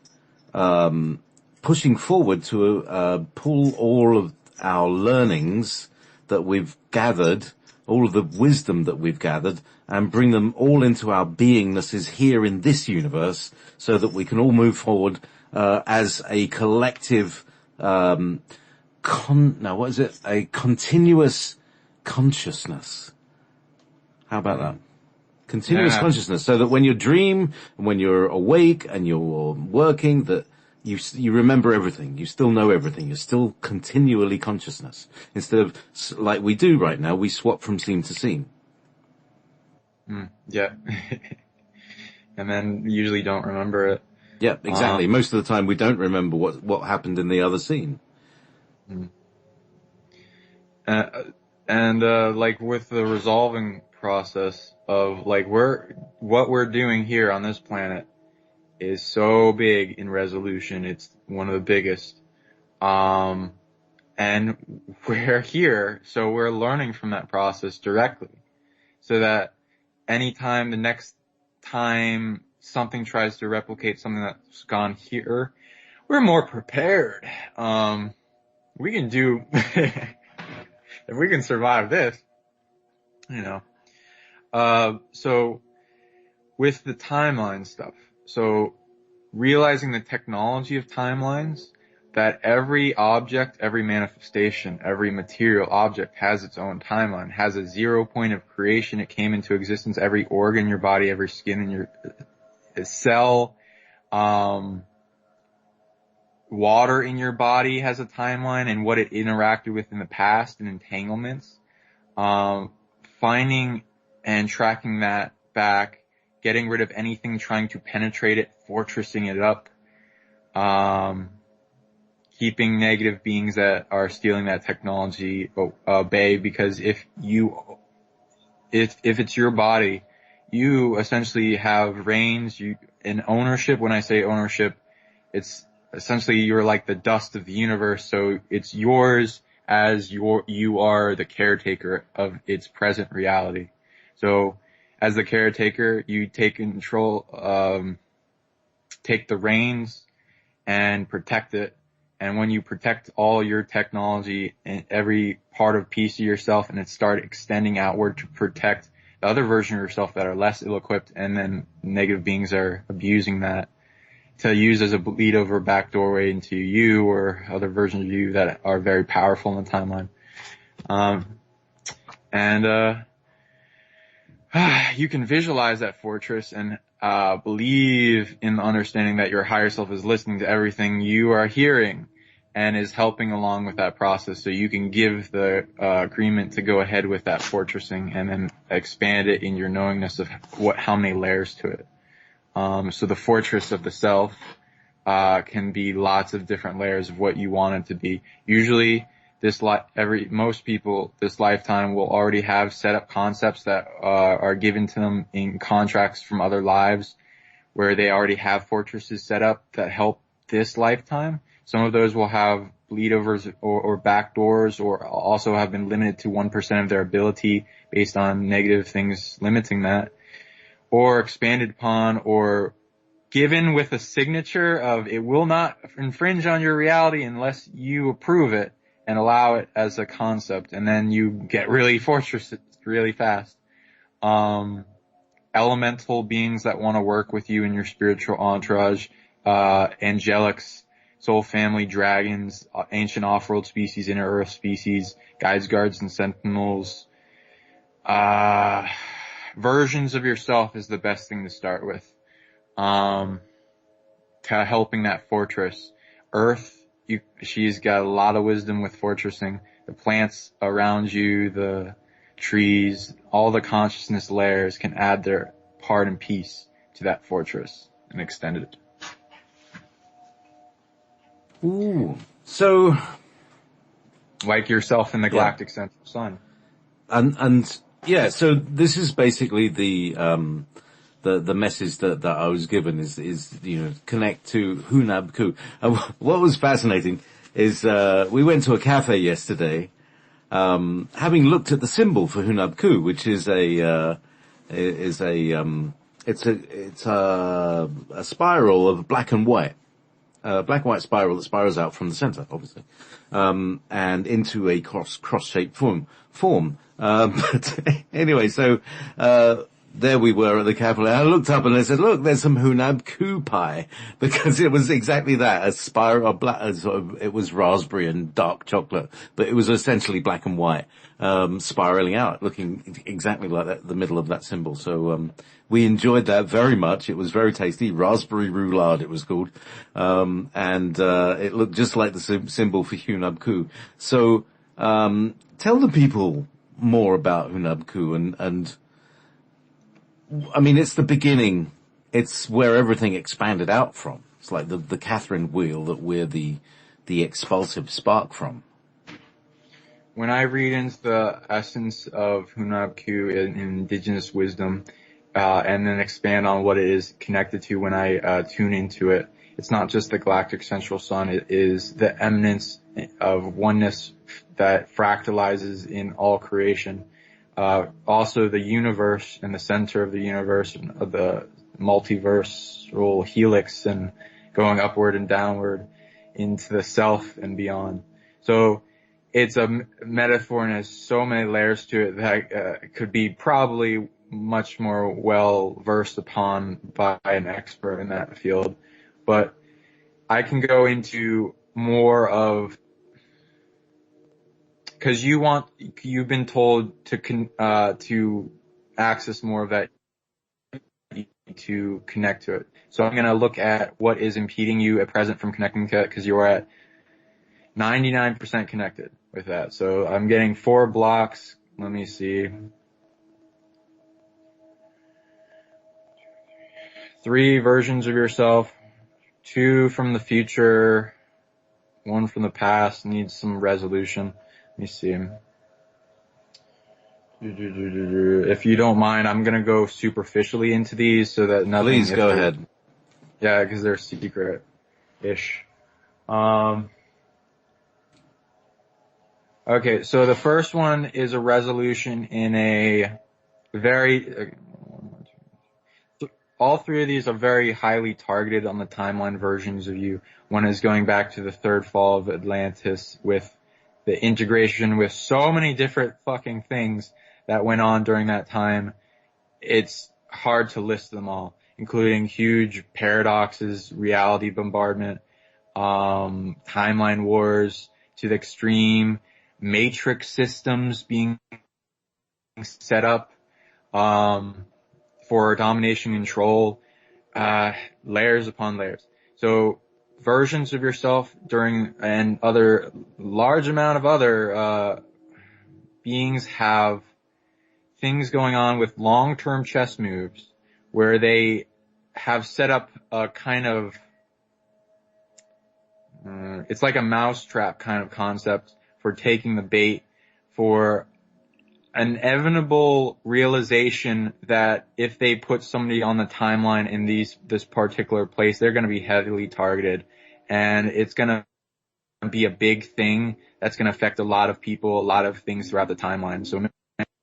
pushing forward to pull all of our learnings that we've gathered, all of the wisdom that we've gathered, and bring them all into our beingnesses here in this universe so that we can all move forward as a collective a continuous consciousness. How about that? Continuous consciousness, so that when you dream, and when you're awake and you're working, that you remember everything. You still know everything. You're still continually consciousness. Instead of, like we do right now, we swap from scene to scene. Yeah. And then usually don't remember it. Yeah, exactly. Most of the time we don't remember what happened in the other scene. Like with the resolving process of like what we're doing here on this planet is so big in resolution. It's one of the biggest. And we're here, so we're learning from that process directly. So that anytime the next time something tries to replicate something that's gone here, we're more prepared. We can do, if we can survive this, so with the timeline stuff, so realizing the technology of timelines, that every object, every manifestation, every material object has its own timeline, has a 0 point of creation. It came into existence. Every organ in your body, every skin in your cell, water in your body has a timeline and what it interacted with in the past and entanglements. Finding and tracking that back, getting rid of anything trying to penetrate it, fortressing it up, keeping negative beings that are stealing that technology bay, because if it's your body, you essentially have reins, in ownership. When I say ownership, it's essentially you're like the dust of the universe, so it's yours as you are the caretaker of its present reality. So as the caretaker, you take control, take the reins and protect it. And when you protect all your technology and every part of piece of yourself, and it start extending outward to protect the other version of yourself that are less ill-equipped, and then negative beings are abusing that to use as a bleed over back doorway into you or other versions of you that are very powerful in the timeline. You can visualize that fortress and believe in the understanding that your higher self is listening to everything you are hearing and is helping along with that process, so you can give the agreement to go ahead with that fortressing and then expand it in your knowingness of how many layers to it. So the fortress of the self can be lots of different layers of what you want it to be. Usually most people this lifetime will already have set up concepts that are given to them in contracts from other lives, where they already have fortresses set up that help this lifetime. Some of those will have bleed overs or back doors, or also have been limited to 1% of their ability based on negative things limiting that, or expanded upon, or given with a signature of it will not infringe on your reality unless you approve it and allow it as a concept, and then you get really fortressed really fast. Elemental beings that want to work with you in your spiritual entourage, angelics, soul family, dragons, ancient off-world species, inner earth species, guides, guards, and sentinels. Versions of yourself is the best thing to start with. To helping that fortress. Earth, she's got a lot of wisdom with fortressing. The plants around you, the trees, all the consciousness layers can add their part and piece to that fortress and extend it. Ooh. So, like yourself in the galactic central sun. And yeah, so this is basically the message that I was given is, connect to Hunab Ku. What was fascinating is, we went to a cafe yesterday, having looked at the symbol for Hunab Ku, which is a spiral of black and white. Black and white spiral that spirals out from the center, obviously, and into a cross-shaped form. But anyway, so, there we were at the capital. I looked up and I said, look, there's some Hunab Ku pie, because it was exactly that, a spiral, it was raspberry and dark chocolate, but it was essentially black and white, spiraling out, looking exactly like that, the middle of that symbol. So, we enjoyed that very much. It was very tasty. Raspberry roulade, it was called. It looked just like the symbol for Hunab Ku. So, tell the people more about Hunab Ku and I mean, it's the beginning. It's where everything expanded out from. It's like the Catherine wheel that we're the expulsive spark from. When I read into the essence of Hunab Ku in indigenous wisdom, and then expand on what it is connected to when I tune into it, it's not just the galactic central sun. It is the eminence of oneness that fractalizes in all creation. Also the universe and the center of the universe and of the multiversal helix and going upward and downward into the self and beyond. So it's a metaphor and has so many layers to it that could be probably much more well versed upon by an expert in that field. But I can go into more of, because you've been told to access more of that, to connect to it. So I'm going to look at what is impeding you at present from connecting to it, because you're at 99% connected with that. So I'm getting 4 blocks. Let me see. 3 versions of yourself, 2 from the future, 1 from the past, needs some resolution. Let me see. If you don't mind, I'm gonna go superficially into these so that nothing. Please go ahead. Yeah, because they're secret-ish. Okay, so the first one is a resolution in a very. All 3 of these are very highly targeted on the timeline versions of you. One is going back to the 3rd fall of Atlantis with the integration with so many different fucking things that went on during that time. It's hard to list them all, including huge paradoxes, reality bombardment, timeline wars to the extreme, matrix systems being set up, for domination and control, layers upon layers. So versions of yourself during and other large amount of other beings have things going on with long-term chess moves where they have set up a kind of it's like a mousetrap kind of concept for taking the bait for an inevitable realization that if they put somebody on the timeline in this particular place, they're going to be heavily targeted, and it's going to be a big thing that's going to affect a lot of people, a lot of things throughout the timeline. So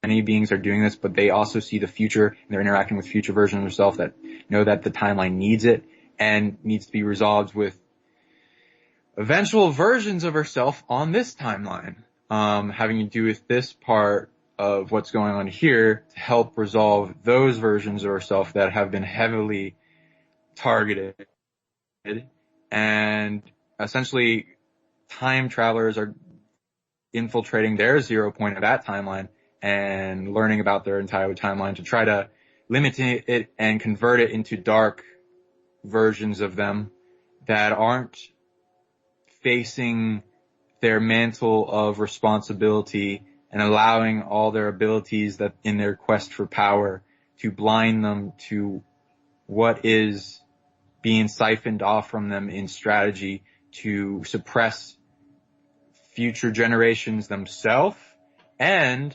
many beings are doing this, but they also see the future, and they're interacting with future versions of themselves that know that the timeline needs it and needs to be resolved with eventual versions of herself on this timeline, having to do with this part of what's going on here to help resolve those versions of herself that have been heavily targeted. And essentially, time travelers are infiltrating their 0 point of that timeline and learning about their entire timeline to try to limit it and convert it into dark versions of them that aren't facing their mantle of responsibility and allowing all their abilities that in their quest for power to blind them to what is being siphoned off from them in strategy to suppress future generations themselves and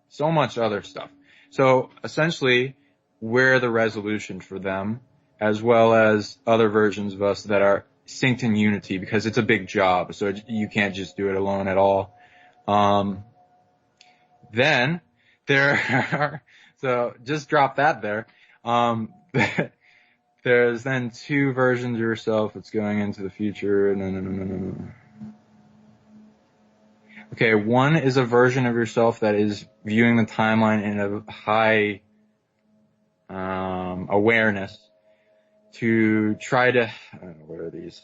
so much other stuff. So essentially, we're the resolution for them, as well as other versions of us that are synced in unity, because it's a big job, so you can't just do it alone at all. Then there are, so just drop that there. There's then 2 versions of yourself that's going into the future. No. Okay, one is a version of yourself that is viewing the timeline in a high awareness to try to, what are these?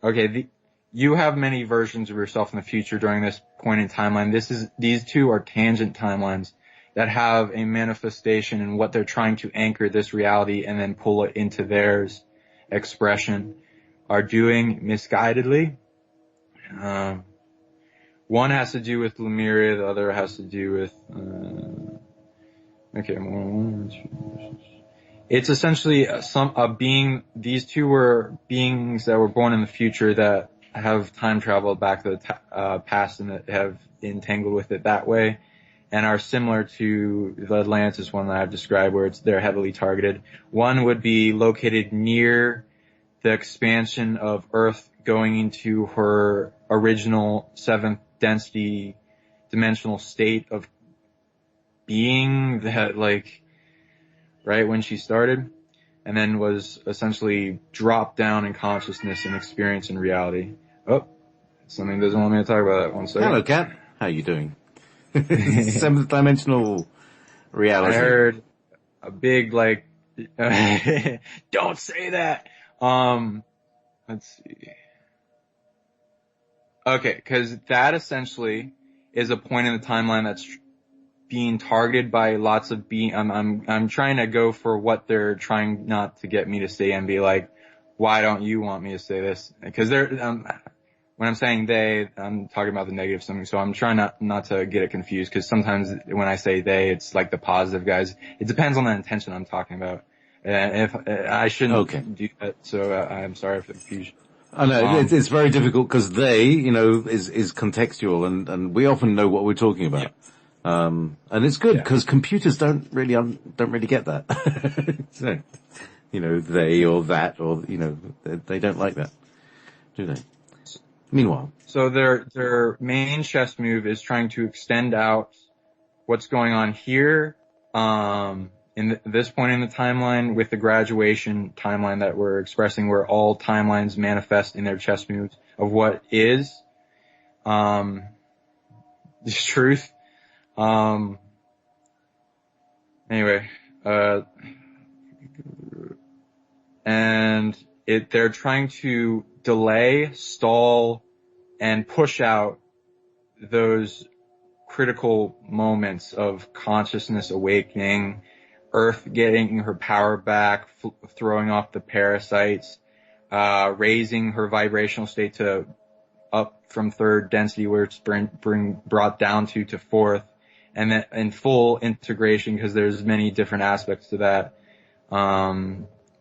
Okay, you have many versions of yourself in the future during this point in timeline. These two are tangent timelines that have a manifestation in what they're trying to anchor this reality and then pull it into theirs expression are doing misguidedly. One has to do with Lemuria, the other has to do with, it's essentially a being, these two were beings that were born in the future that have time traveled back to the past and that have entangled with it that way and are similar to the Atlantis one that I've described where they're heavily targeted. One would be located near the expansion of Earth going into her original seventh density dimensional state of being that right when she started, and then was essentially dropped down in consciousness and experience in reality. Oh, something doesn't want me to talk about that. 1 second. Hello, Cat. How you doing? Seventh dimensional reality. I heard a big don't say that. Let's see. Okay, because that essentially is a point in the timeline that's being targeted by lots of I'm trying to go for what they're trying not to get me to say and be like, why don't you want me to say this? Because when I'm saying they, I'm talking about the negative something. So I'm trying not to get it confused because sometimes when I say they, it's like the positive guys. It depends on the intention I'm talking about. And if I shouldn't do that, so I'm sorry for the confusion. I know it's very difficult because they, is contextual, and we often know what we're talking about. Yeah. And it's good because computers don't really get that. So, they or that or they don't like that, do they? Meanwhile, so their main chess move is trying to extend out what's going on here. In this point in the timeline with the graduation timeline that we're expressing where all timelines manifest in their chess moves of what is, the truth. Anyway, and they're trying to delay, stall, and push out those critical moments of consciousness awakening, Earth getting her power back, throwing off the parasites, raising her vibrational state to up from third density where it's brought down to fourth, and then in full integration because there's many different aspects to that.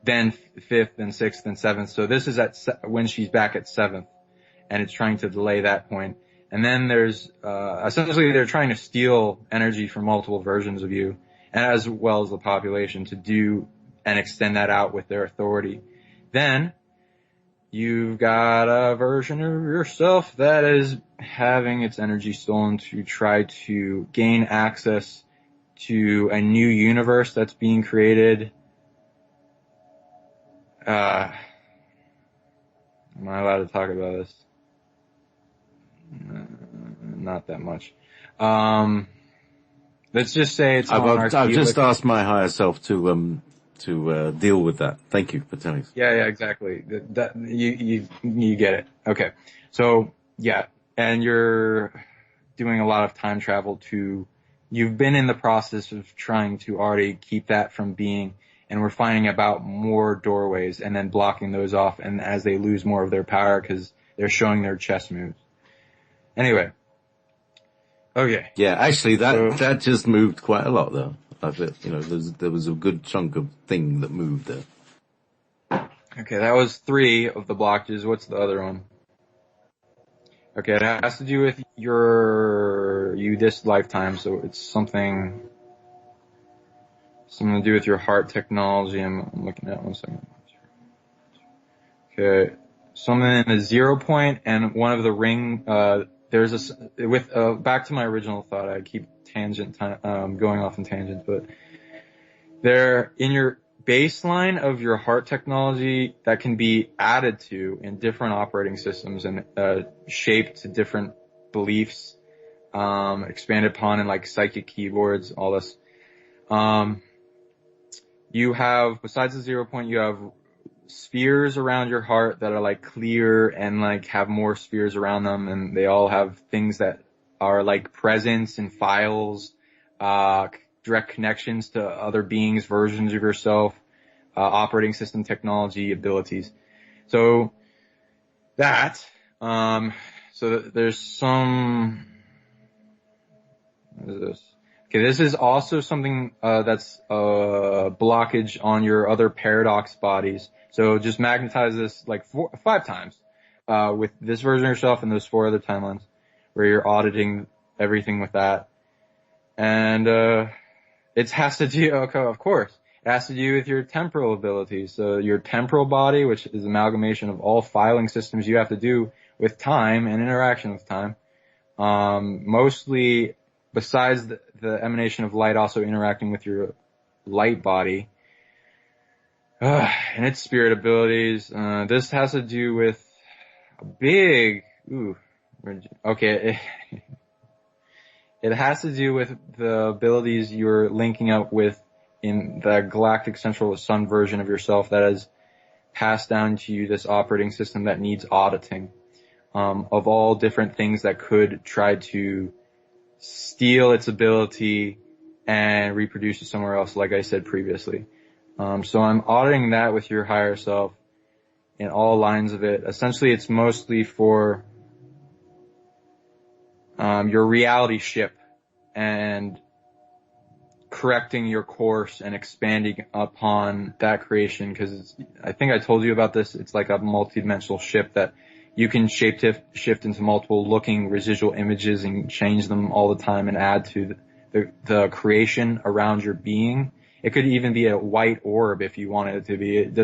Then fifth and sixth and seventh. So this is when she's back at seventh, and it's trying to delay that point. And then there's essentially they're trying to steal energy from multiple versions of you, as well as the population, to do and extend that out with their authority. Then you've got a version of yourself that is having its energy stolen to try to gain access to a new universe that's being created. Am I allowed to talk about this? Not that much. Let's just say it's I've just asked my higher self to deal with that. Thank you for telling us. Yeah, exactly. That you get it. Okay. So, yeah. And you're doing a lot of time travel you've been in the process of trying to already keep that from being, and we're finding about more doorways and then blocking those off, and as they lose more of their power because they're showing their chess moves. Anyway. Okay. Yeah, actually that just moved quite a lot though. I bet, there was a good chunk of thing that moved there. Okay, that was 3 of the blockages. What's the other one? Okay, it has to do with you this lifetime, so it's something to do with your heart technology. I'm looking at 1 second. Okay, something in the 0 point and one of the ring, back to my original thought, I keep going off in tangents, but they're in your baseline of your heart technology that can be added to in different operating systems and shaped to different beliefs, expanded upon in like psychic keyboards, all this. You have, besides the 0 point, you have spheres around your heart that are like clear and like have more spheres around them, and they all have things that are like presence and files, direct connections to other beings, versions of yourself, operating system technology, abilities. So that, so there's some, what is this? Okay, this is also something, that's a blockage on your other paradox bodies. So just magnetize this like 5 times, with this version of yourself and those 4 other timelines where you're auditing everything with that. And, it has to do, okay, of course, it has to do with your temporal abilities. So your temporal body, which is an amalgamation of all filing systems you have to do with time and interaction with time. Mostly, besides the emanation of light, also interacting with your light body, and its spirit abilities. This has to do with a big, okay, it has to do with the abilities you're linking up with in the galactic central sun version of yourself that has passed down to you this operating system that needs auditing, of all different things that could try to steal its ability and reproduce it somewhere else, like I said previously. So I'm auditing that with your higher self in all lines of it. Essentially, it's mostly for your reality ship and correcting your course and expanding upon that creation, because I think I told you about this. It's like a multidimensional ship that you can shift into multiple looking residual images and change them all the time and add to the creation around your being. It could even be a white orb if you wanted it to be. It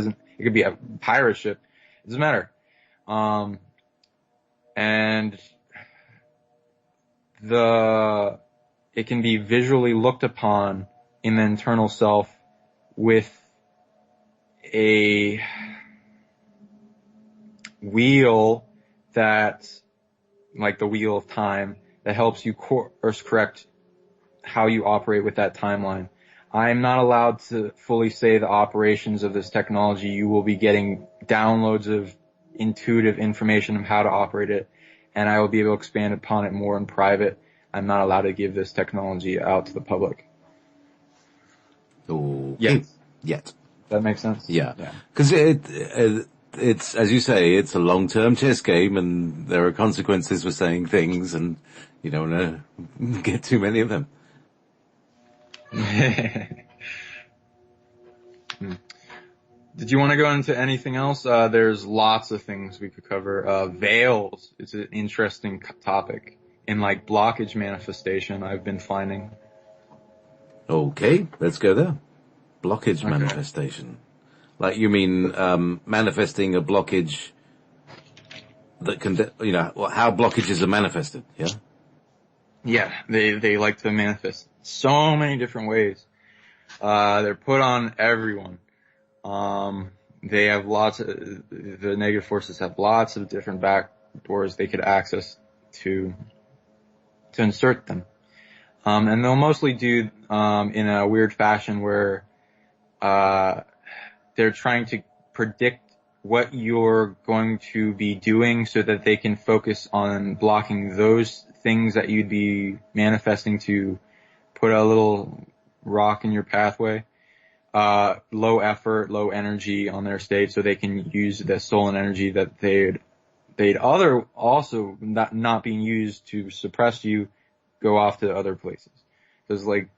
could be a pirate ship. It doesn't matter. And it can be visually looked upon in the internal self with a wheel that's like the wheel of time that helps you course correct how you operate with that timeline. I am not allowed to fully say the operations of this technology. You will be getting downloads of intuitive information of how to operate it, and I will be able to expand upon it more in private. I'm not allowed to give this technology out to the public. Okay. Yet. That makes sense? Yeah. Because it's, as you say, it's a long-term chess game, and there are consequences for saying things, and you don't want to get too many of them. Did you want to go into anything else? There's lots of things we could cover. Veils is an interesting topic in like blockage manifestation I've been finding. Okay, let's go there. Blockage manifestation. Like you mean manifesting a blockage that can, how blockages are manifested, yeah? Yeah, they like to manifest so many different ways. They're put on everyone. They have the negative forces have lots of different back doors they could access to insert them. And they'll mostly do, in a weird fashion where, they're trying to predict what you're going to be doing so that they can focus on blocking those things that you'd be manifesting to put a little rock in your pathway. Low effort, low energy on their state, so they can use the stolen energy that they'd also not being used to suppress you, go off to other places. There's like,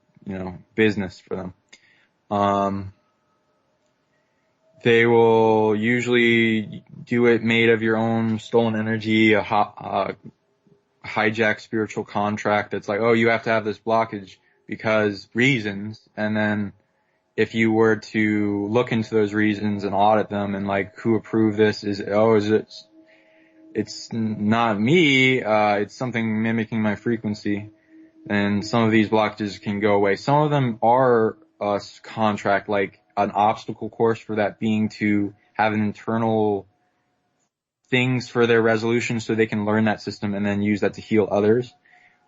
business for them. They will usually do it made of your own stolen energy, a hijack spiritual contract that's like, oh, you have to have this blockage because reasons, and then if you were to look into those reasons and audit them and like who approved this, it's not me, it's something mimicking my frequency, and some of these blockages can go away. Some of them are a contract, like an obstacle course for that being to have an internal things for their resolution so they can learn that system and then use that to heal others.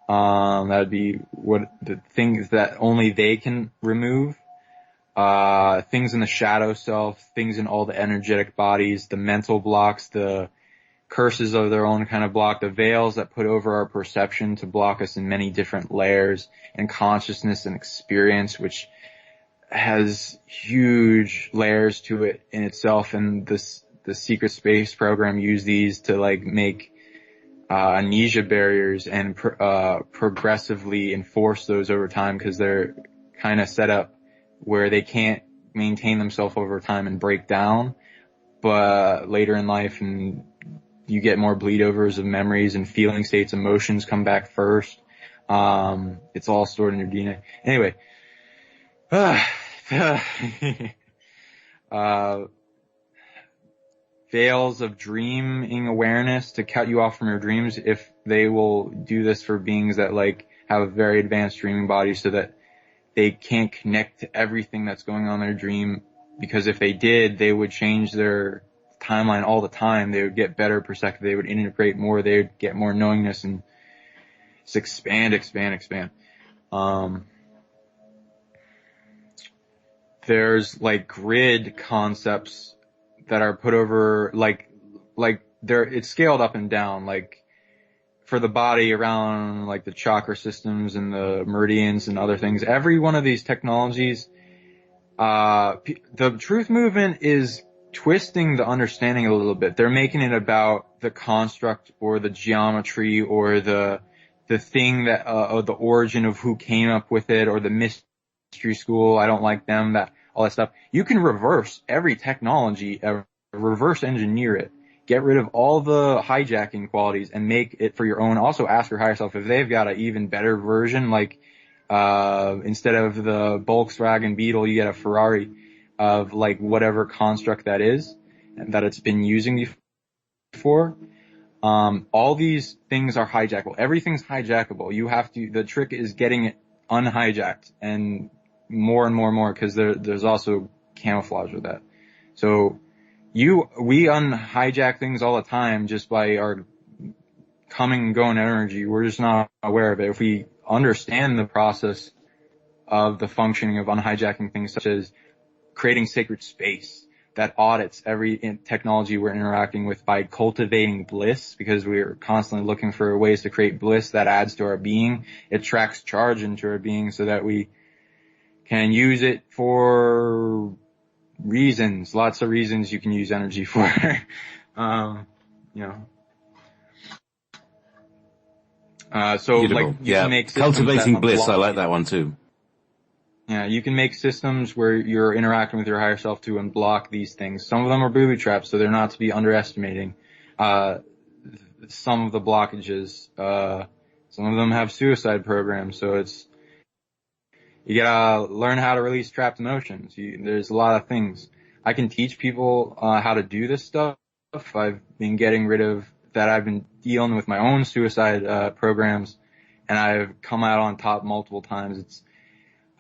That would be what the things that only they can remove. Things in the shadow self, things in all the energetic bodies, the mental blocks, the curses of their own kind of block, the veils that put over our perception to block us in many different layers, and consciousness and experience, which has huge layers to it in itself. And the secret space program use these to like make amnesia barriers and progressively enforce those over time, because they're kind of set up where they can't maintain themselves over time and break down, but later in life, and you get more bleed overs of memories and feeling states, emotions come back first. It's all stored in your DNA. Anyway, veils of dreaming awareness to cut you off from your dreams, if they will do this for beings that like have a very advanced dreaming body, so that they can't connect to everything that's going on in their dream, because if they did, they would change their timeline all the time. They would get better perspective. They would integrate more. They would get more knowingness and just expand. There's like grid concepts that are put over, like it's scaled up and down, like for the body around like the chakra systems and the meridians and other things. Every one of these technologies, the truth movement is twisting the understanding a little bit. They're making it about the construct or the geometry or the thing that, or the origin of who came up with it, or the mystery school. I don't like them, all that stuff. You can reverse every technology, reverse engineer it. Get rid of all the hijacking qualities and make it for your own. Also ask your higher self if they've got an even better version, like, instead of the Volkswagen Beetle, you get a Ferrari of like whatever construct that is, that it's been using before. All these things are hijackable. Everything's hijackable. The trick is getting it unhijacked, and more, because there's also camouflage with that. So, we unhijack things all the time just by our coming and going energy. We're just not aware of it. If we understand the process of the functioning of unhijacking things, such as creating sacred space that audits every technology we're interacting with by cultivating bliss, because we're constantly looking for ways to create bliss that adds to our being. It tracks charge into our being so that we can use it for reasons, lots of reasons you can use energy for. So Beautiful. like, you can make cultivating bliss. I like that one too. Yeah, you can make systems where you're interacting with your higher self to unblock these things. Some of them are booby traps, so they're not to be underestimating. Some of the blockages, some of them have suicide programs, so you gotta learn how to release trapped emotions. There's a lot of things. I can teach people how to do this stuff. I've been getting rid of that. I've been dealing with my own suicide programs, and I've come out on top multiple times.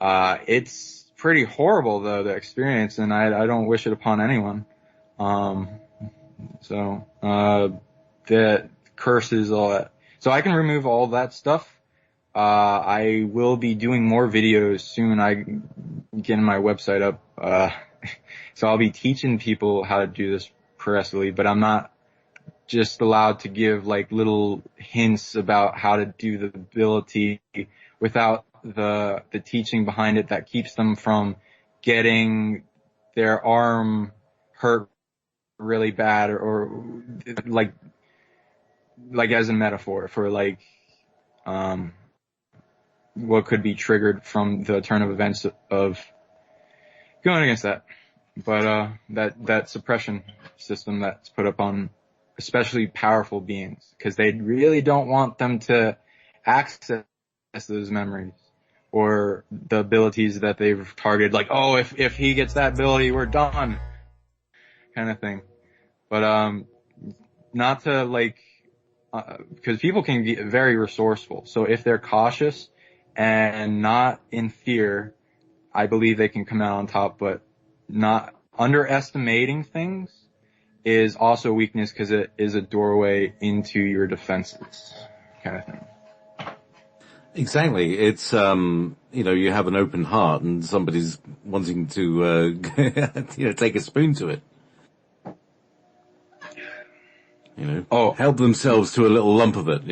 It's pretty horrible though, the experience, and I don't wish it upon anyone. The curses, all that. So I can remove all that stuff. I will be doing more videos soon. Getting my website up. So I'll be teaching people how to do this progressively, but I'm not just allowed to give like little hints about how to do the ability without the teaching behind it that keeps them from getting their arm hurt really bad, or like as a metaphor for like, what could be triggered from the turn of events of going against that. But, that suppression system that's put up on especially powerful beings, because they really don't want them to access those memories or the abilities that they've targeted. Like, oh, if he gets that ability, we're done, kind of thing. But, not to like, because people can be very resourceful. So if they're cautious and not in fear, I believe they can come out on top. But not underestimating things is also a weakness because it is a doorway into your defenses kind of thing. Exactly. It's, you have an open heart and somebody's wanting to, take a spoon to it. Help themselves to a little lump of it,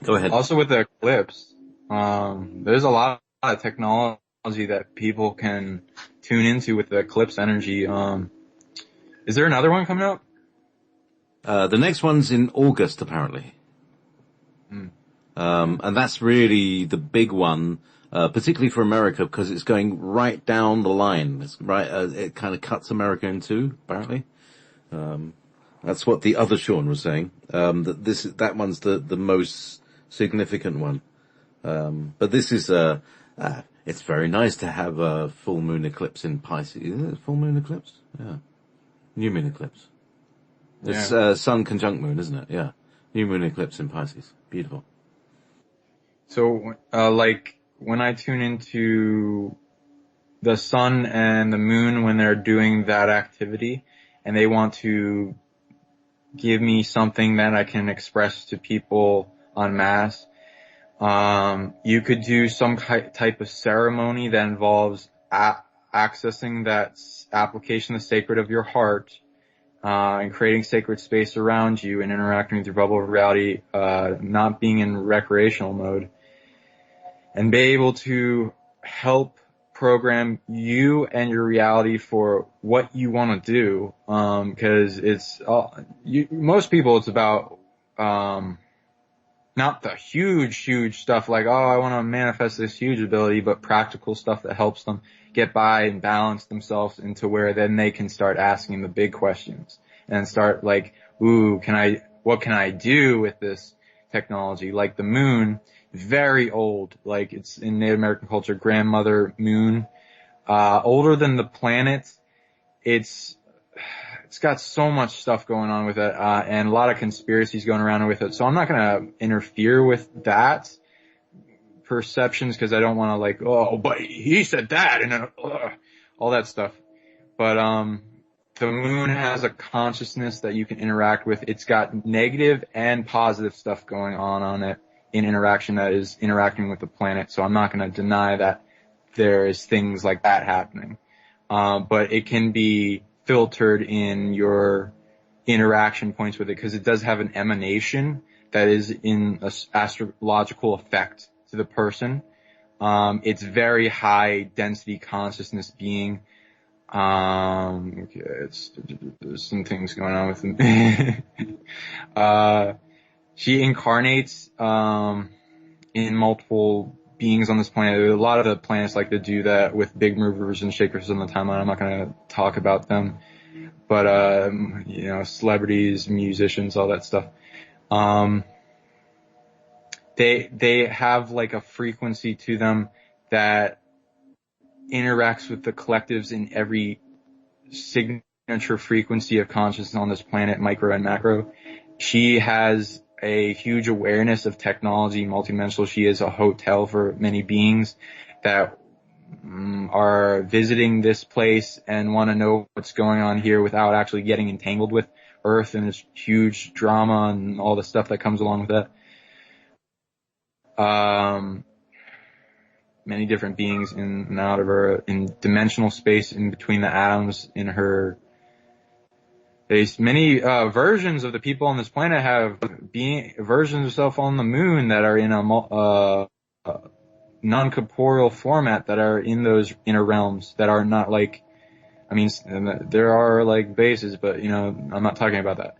Go ahead. Also with the eclipse, there's a lot of technology that people can tune into with the eclipse energy. Is there another one coming up? The next one's in August, apparently. And that's really the big one, particularly for America, because it's going right down the line. It's right, it kind of cuts America in two, apparently. That's what the other Sean was saying. That one's the most significant one. But this is, it's very nice to have a full moon eclipse in Pisces. Isn't it a full moon eclipse? Yeah. New moon eclipse. It's, sun conjunct moon, isn't it? Yeah. New moon eclipse in Pisces. Beautiful. So, when I tune into the sun and the moon when they're doing that activity and they want to give me something that I can express to people en masse, you could do some type of ceremony that involves accessing that application, the sacred of your heart, and creating sacred space around you and interacting with your bubble of reality, not being in recreational mode, and be able to help program you and your reality for what you want to do. Cause it's, most people it's about, not the huge stuff like, I want to manifest this huge ability, but practical stuff that helps them get by and balance themselves into where then they can start asking the big questions and start like, what can I do with this technology? Like the moon, very old, like it's in Native American culture, grandmother moon, older than the planet. It's got so much stuff going on with it, and a lot of conspiracies going around with it. So I'm not going to interfere with that perceptions because I don't want to but he said that and all that stuff. But the moon has a consciousness that you can interact with. It's got negative and positive stuff going on it in interaction that is interacting with the planet. So I'm not going to deny that there is things like that happening. But it can be filtered in your interaction points with it because it does have an emanation that is in an astrological effect to the person. It's very high density consciousness being. There's some things going on with him. She incarnates, in multiple beings on this planet. A lot of the planets like to do that with big movers and shakers on the timeline. I'm not going to talk about them, but, celebrities, musicians, all that stuff. They have like a frequency to them that interacts with the collectives in every signature frequency of consciousness on this planet, micro and macro. She has a huge awareness of technology, multidimensional. She is a hotel for many beings that are visiting this place and want to know what's going on here without actually getting entangled with Earth and this huge drama and all the stuff that comes along with that. Many different beings in and out of her, in dimensional space in between the atoms in her. There's many versions of the people on this planet have versions of self on the moon that are in a non-corporeal format that are in those inner realms that are not like, there are like bases, but I'm not talking about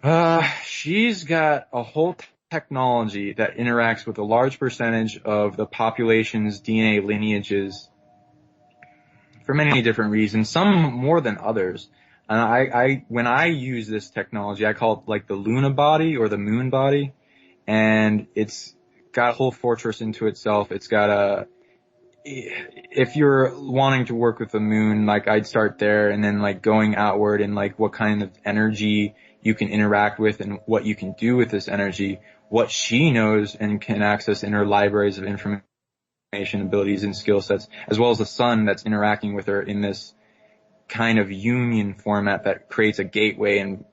that. She's got a whole technology that interacts with a large percentage of the population's DNA lineages for many different reasons, some more than others. And when I use this technology, I call it like the Luna body or the moon body. And it's got a whole fortress into itself. It's got if you're wanting to work with the moon, like I'd start there and then like going outward and like what kind of energy you can interact with and what you can do with this energy, what she knows and can access in her libraries of information abilities and skill sets, as well as the sun that's interacting with her in this kind of union format that creates a gateway and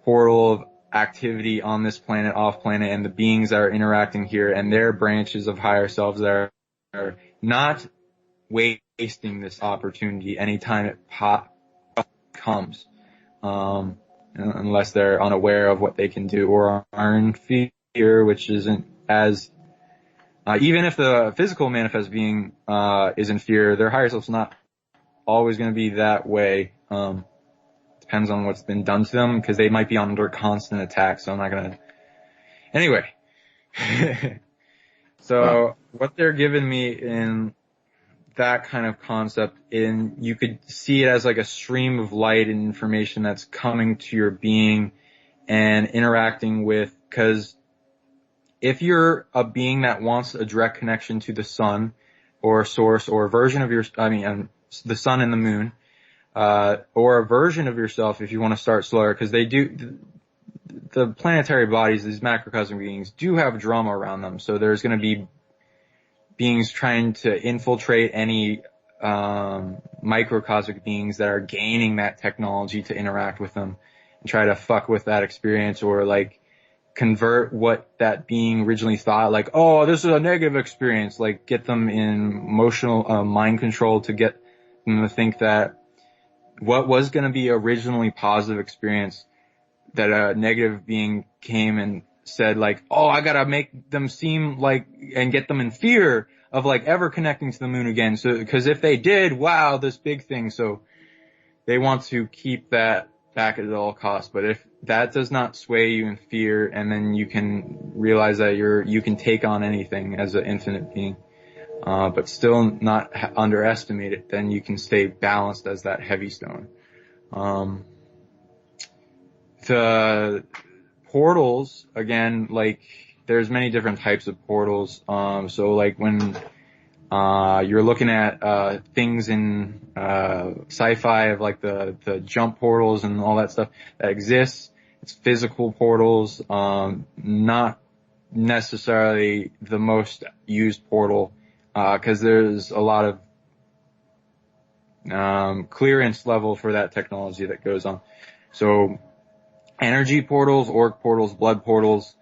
portal of activity on this planet, off planet, and the beings that are interacting here and their branches of higher selves that are not wasting this opportunity anytime it comes, unless they're unaware of what they can do or are in fear, which isn't as even if the physical manifest being is in fear, their higher self's not always going to be that way. Depends on what's been done to them, because they might be under constant attack. So I'm not going to. Anyway, so what they're giving me in that kind of concept, you could see it as like a stream of light and information that's coming to your being and interacting with, because if you're a being that wants a direct connection to the sun or a source or a version of the sun and the moon, or a version of yourself, if you want to start slower, because the planetary bodies, these macrocosmic beings, do have drama around them. So there's going to be beings trying to infiltrate any microcosmic beings that are gaining that technology to interact with them and try to fuck with that experience, or like convert what that being originally thought, like, oh, this is a negative experience, like get them in emotional mind control to get them to think that what was going to be originally positive experience, that a negative being came and said like, oh, I gotta make them seem like, and get them in fear of like ever connecting to the moon again. So, because if they did, wow, this big thing. So they want to keep that back at all costs. But if that does not sway you in fear, and then you can realize that you can take on anything as an infinite being, but still not underestimate it, then you can stay balanced as that heavy stone. The portals, again, like there's many different types of portals. So like when you're looking at things in sci-fi of like the jump portals and all that stuff that exists, it's physical portals, not necessarily the most used portal, because there's a lot of clearance level for that technology that goes on. So energy portals, orc portals, blood portals,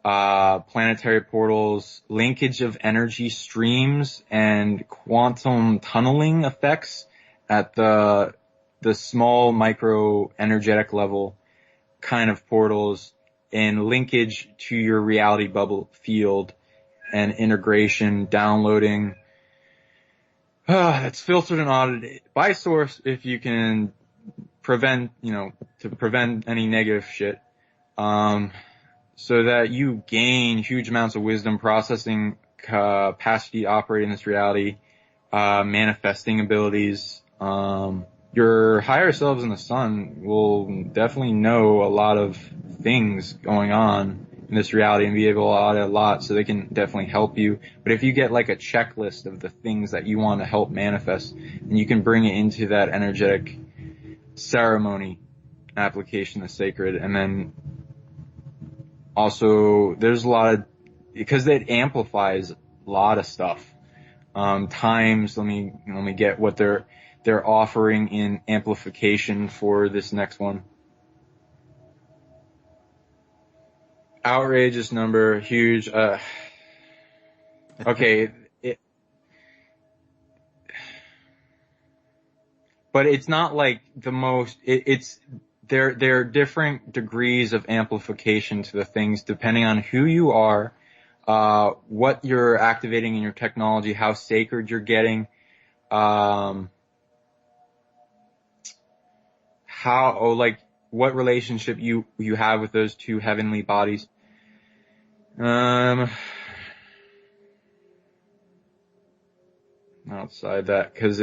planetary portals, linkage of energy streams, and quantum tunneling effects at the small micro energetic level kind of portals, and linkage to your reality bubble field and integration, downloading. That's filtered and audited by source if you can prevent any negative shit. So that you gain huge amounts of wisdom, processing capacity to operate in this reality, manifesting abilities. Your higher selves in the sun will definitely know a lot of things going on in this reality and be able to audit a lot, so they can definitely help you. But if you get like a checklist of the things that you want to help manifest, and you can bring it into that energetic ceremony application that's sacred, and then also there's a lot of, because it amplifies a lot of stuff. Times, let me get what they're offering in amplification for this next one. Outrageous number, huge. Okay, but it's not like the most. There are different degrees of amplification to the things depending on who you are, what you're activating in your technology, how sacred you're getting, what relationship you have with those two heavenly bodies. Outside that, because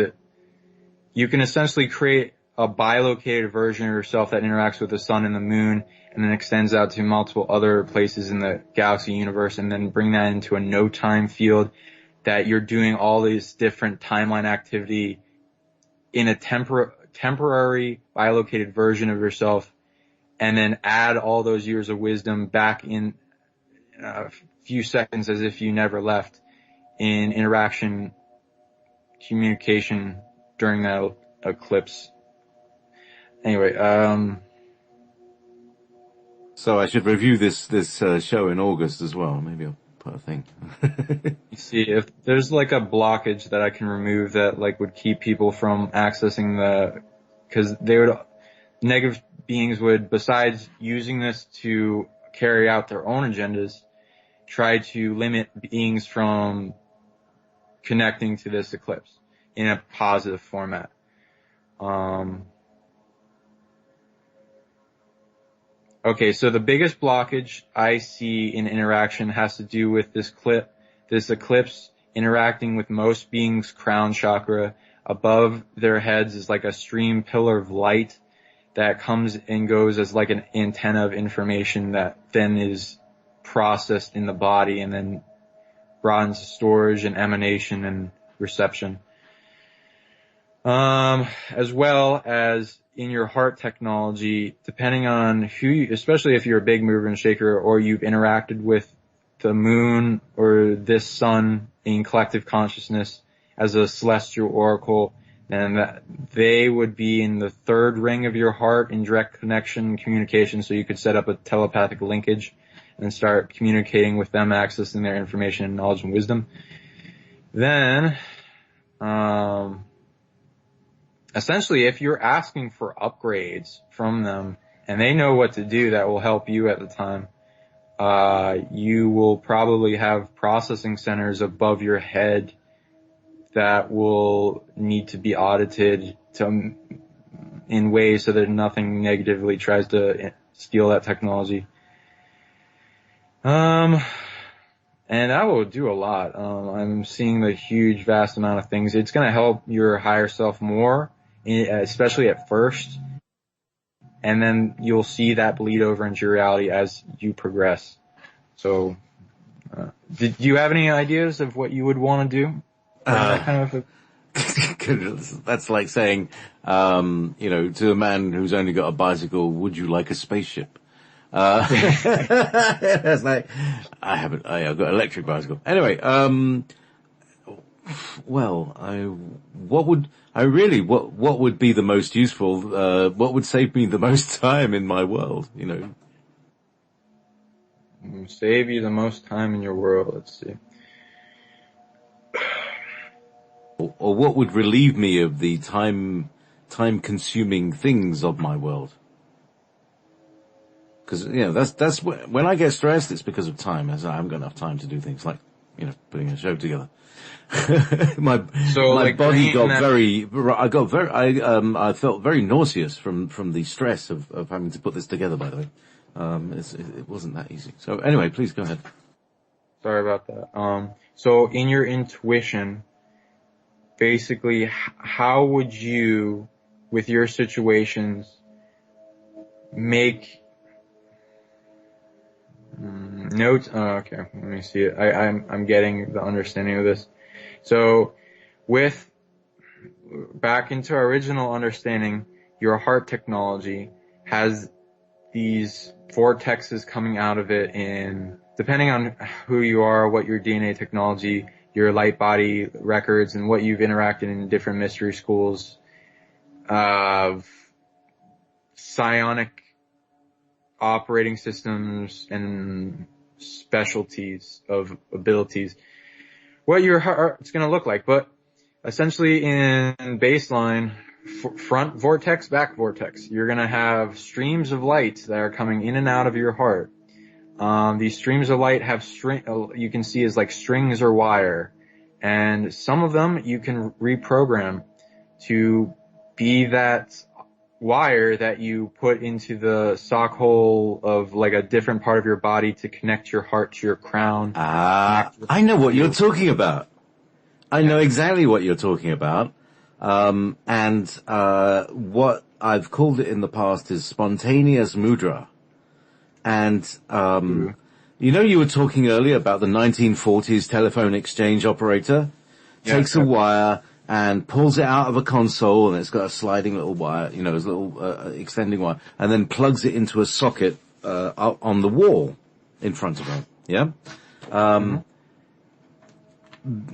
you can essentially create a bilocated version of yourself that interacts with the sun and the moon, and then extends out to multiple other places in the galaxy universe, and then bring that into a no-time field that you're doing all these different timeline activity in a temporary bilocated version of yourself, and then add all those years of wisdom back in a few seconds as if you never left in interaction communication during that eclipse. Anyway, So I should review this show in August as well. Maybe I'll put a thing. you see if there's like a blockage that I can remove that like would keep people from accessing because negative beings would, besides using this to carry out their own agendas, try to limit beings from connecting to this eclipse in a positive format. Okay, so the biggest blockage I see in interaction has to do with this eclipse interacting with most beings' crown chakra. Above their heads is like a stream pillar of light that comes and goes as like an antenna of information that then is processed in the body and then brought into storage and emanation and reception. As well as in your heart technology, depending on especially if you're a big mover and shaker or you've interacted with the moon or this sun in collective consciousness as a celestial oracle, then they would be in the third ring of your heart in direct connection communication, so you could set up a telepathic linkage and start communicating with them, accessing their information, knowledge, and wisdom. Then, essentially, if you're asking for upgrades from them and they know what to do that will help you at the time, you will probably have processing centers above your head that will need to be audited in ways so that nothing negatively tries to steal that technology. And that will do a lot. I'm seeing the huge, vast amount of things. It's going to help your higher self more, especially at first, and then you'll see that bleed over into your reality as you progress. So, do you have any ideas of what you would want to do? That kind of That's like saying, to a man who's only got a bicycle, would you like a spaceship? It's like, I've got an electric bicycle. Anyway, what would be the most useful, what would save me the most time in my world, Save you the most time in your world, let's see. Or what would relieve me of the time-consuming things of my world? Because, that's when I get stressed, it's because of time. I haven't got enough time to do things like, putting a show together. my body got I felt very nauseous from the stress of having to put this together, by the way. It wasn't that easy. So anyway, please go ahead. Sorry about that. So in your intuition, basically, how would you, with your situations, make notes? Okay, let me see it. I'm getting the understanding of this. So, back into our original understanding, your heart technology has these vortexes coming out of it depending on who you are, what your DNA technology, your light body records, and what you've interacted in different mystery schools of psionic operating systems and specialties of abilities, what your heart's going to look like. But essentially in baseline, front vortex, back vortex, you're going to have streams of light that are coming in and out of your heart. These streams of light have you can see as like strings or wire, and some of them you can reprogram to be that wire that you put into the sock hole of like a different part of your body to connect your heart to your crown. I know what you're talking about. I know exactly what you're talking about. What I've called it in the past is spontaneous mudra. And, you were talking earlier about the 1940s telephone exchange operator. Takes a wire and pulls it out of a console, and it's got a sliding little wire, a little extending wire, and then plugs it into a socket on the wall in front of him. Yeah.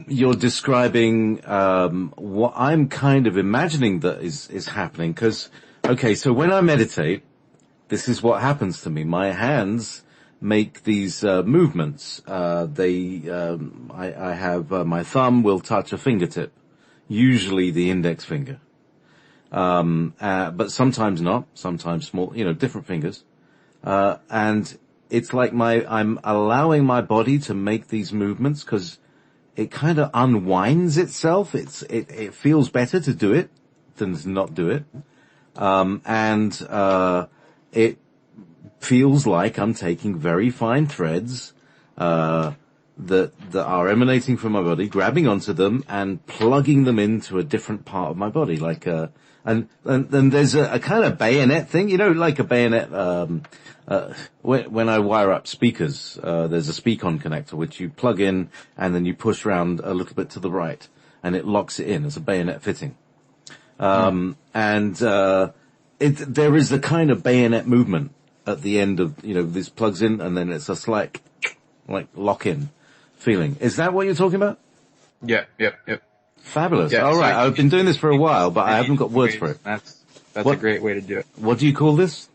you're describing what I'm kind of imagining that is happening. Because, okay, so when I meditate, this is what happens to me. My hands make these movements. I have my thumb will touch a fingertip, usually the index finger, but sometimes not. Sometimes small, different fingers, and it's like I'm allowing my body to make these movements because it kind of unwinds itself. It feels better to do it than to not do it. It feels like I'm taking very fine threads, that are emanating from my body, grabbing onto them and plugging them into a different part of my body, and there's a kind of bayonet thing, like a bayonet, when I wire up speakers, there's a speak-on connector which you plug in and then you push around a little bit to the right and it locks it in as a bayonet fitting. There is a kind of bayonet movement at the end of, this plugs in and then it's a slight, like lock-in feeling. Is that what you're talking about? Yeah, yep. Fabulous. Yeah, all right. I've been doing this for a while, but I haven't got words for it. That's a great way to do it. What do you call this?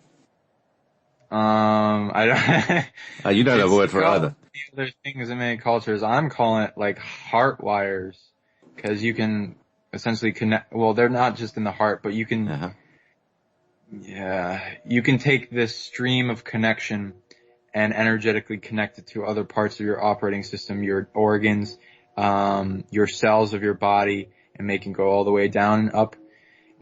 I don't. You don't have a word for it either. Other things in many cultures, I'm calling it like heart wires, because you can essentially connect. Well, they're not just in the heart, but you can. You can take this stream of connection and energetically connect it to other parts of your operating system, your organs, your cells of your body, and make it go all the way down and up,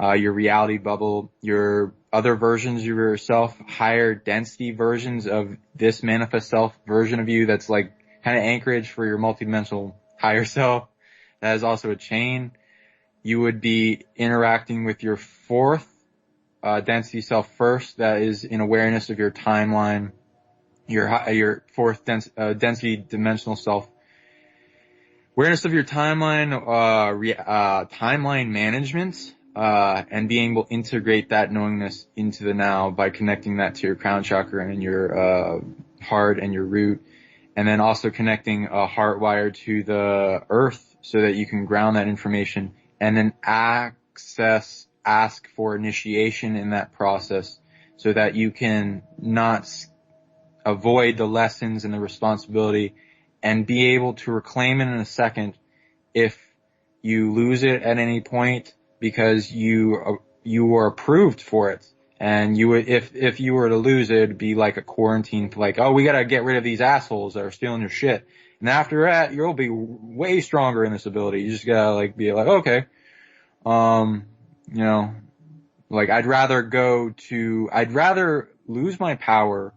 your reality bubble, your other versions of yourself, higher density versions of this manifest self version of you that's like kind of anchorage for your multidimensional higher self. That is also a chain. You would be interacting with your fourth density self first, that is in awareness of your timeline, your fourth density dimensional self. Awareness of your timeline, timeline management, and being able to integrate that knowingness into the now by connecting that to your crown chakra and your heart and your root, and then also connecting a heart wire to the earth so that you can ground that information and then ask for initiation in that process so that you can not avoid the lessons and the responsibility and be able to reclaim it in a second if you lose it at any point, because you were approved for it. And you would, if you were to lose it, it'd be like a quarantine, like, oh, we gotta get rid of these assholes that are stealing your shit. And after that, you'll be way stronger in this ability. You just gotta be like, okay, I'd rather lose my power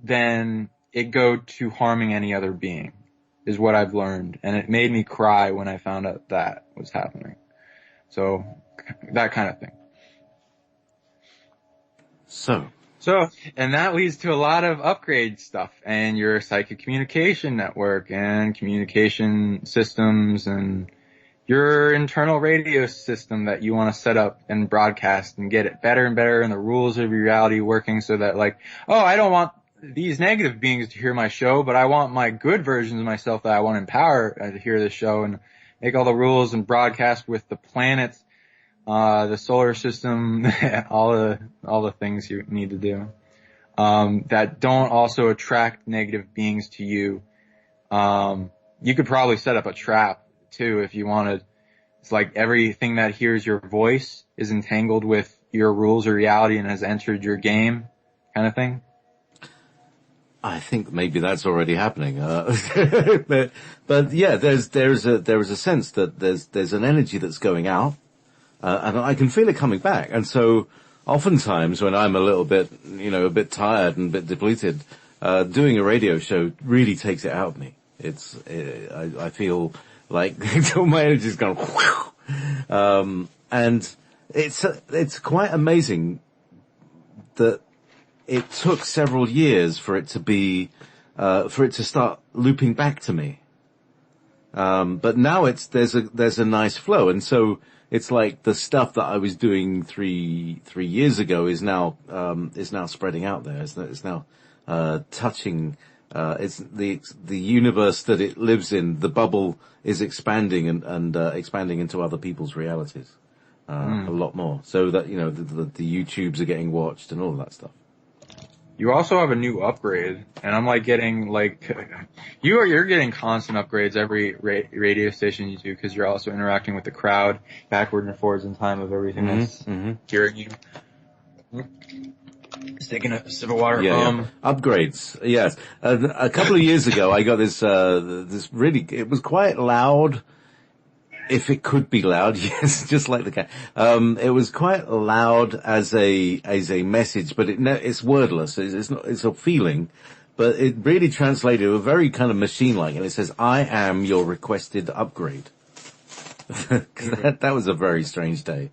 than it go to harming any other being, is what I've learned. And it made me cry when I found out that was happening. So, that kind of thing. And that leads to a lot of upgrade stuff and your psychic communication network and communication systems and your internal radio system that you want to set up and broadcast and get it better and better, and the rules of reality working so that I don't want these negative beings to hear my show, but I want my good versions of myself that I want to empower to hear this show, and make all the rules and broadcast with the planets, the solar system, all the things you need to do, that don't also attract negative beings to you. You could probably set up a trap too if you wanted. It's like everything that hears your voice is entangled with your rules of reality and has entered your game, kind of thing. I think maybe that's already happening. But yeah, there is a sense that there's an energy that's going out, and I can feel it coming back. And so oftentimes when I'm a little bit, a bit tired and a bit depleted, doing a radio show really takes it out of me. I feel like my energy's gone, and it's quite amazing that it took several years for it to start looping back to me. But now there's a nice flow. And so it's like the stuff that I was doing three years ago is now spreading out there. It's now, touching it's the universe that it lives in. The bubble is expanding and expanding into other people's realities, a lot more. So that, the YouTubes are getting watched and all of that stuff. You also have a new upgrade, and I'm like getting like, you're getting constant upgrades every radio station you do, because you're also interacting with the crowd backward and forwards in time of everything that's hearing you. Just taking a sip of water. Yeah. Upgrades. Yes. A couple of years ago, I got this really, it was quite loud. If it could be loud, yes, just like the cat. It was quite loud as a message, but it's wordless. It's not, it's a feeling, but it really translated to a very kind of machine-like, and it says, "I am your requested upgrade." That was a very strange day.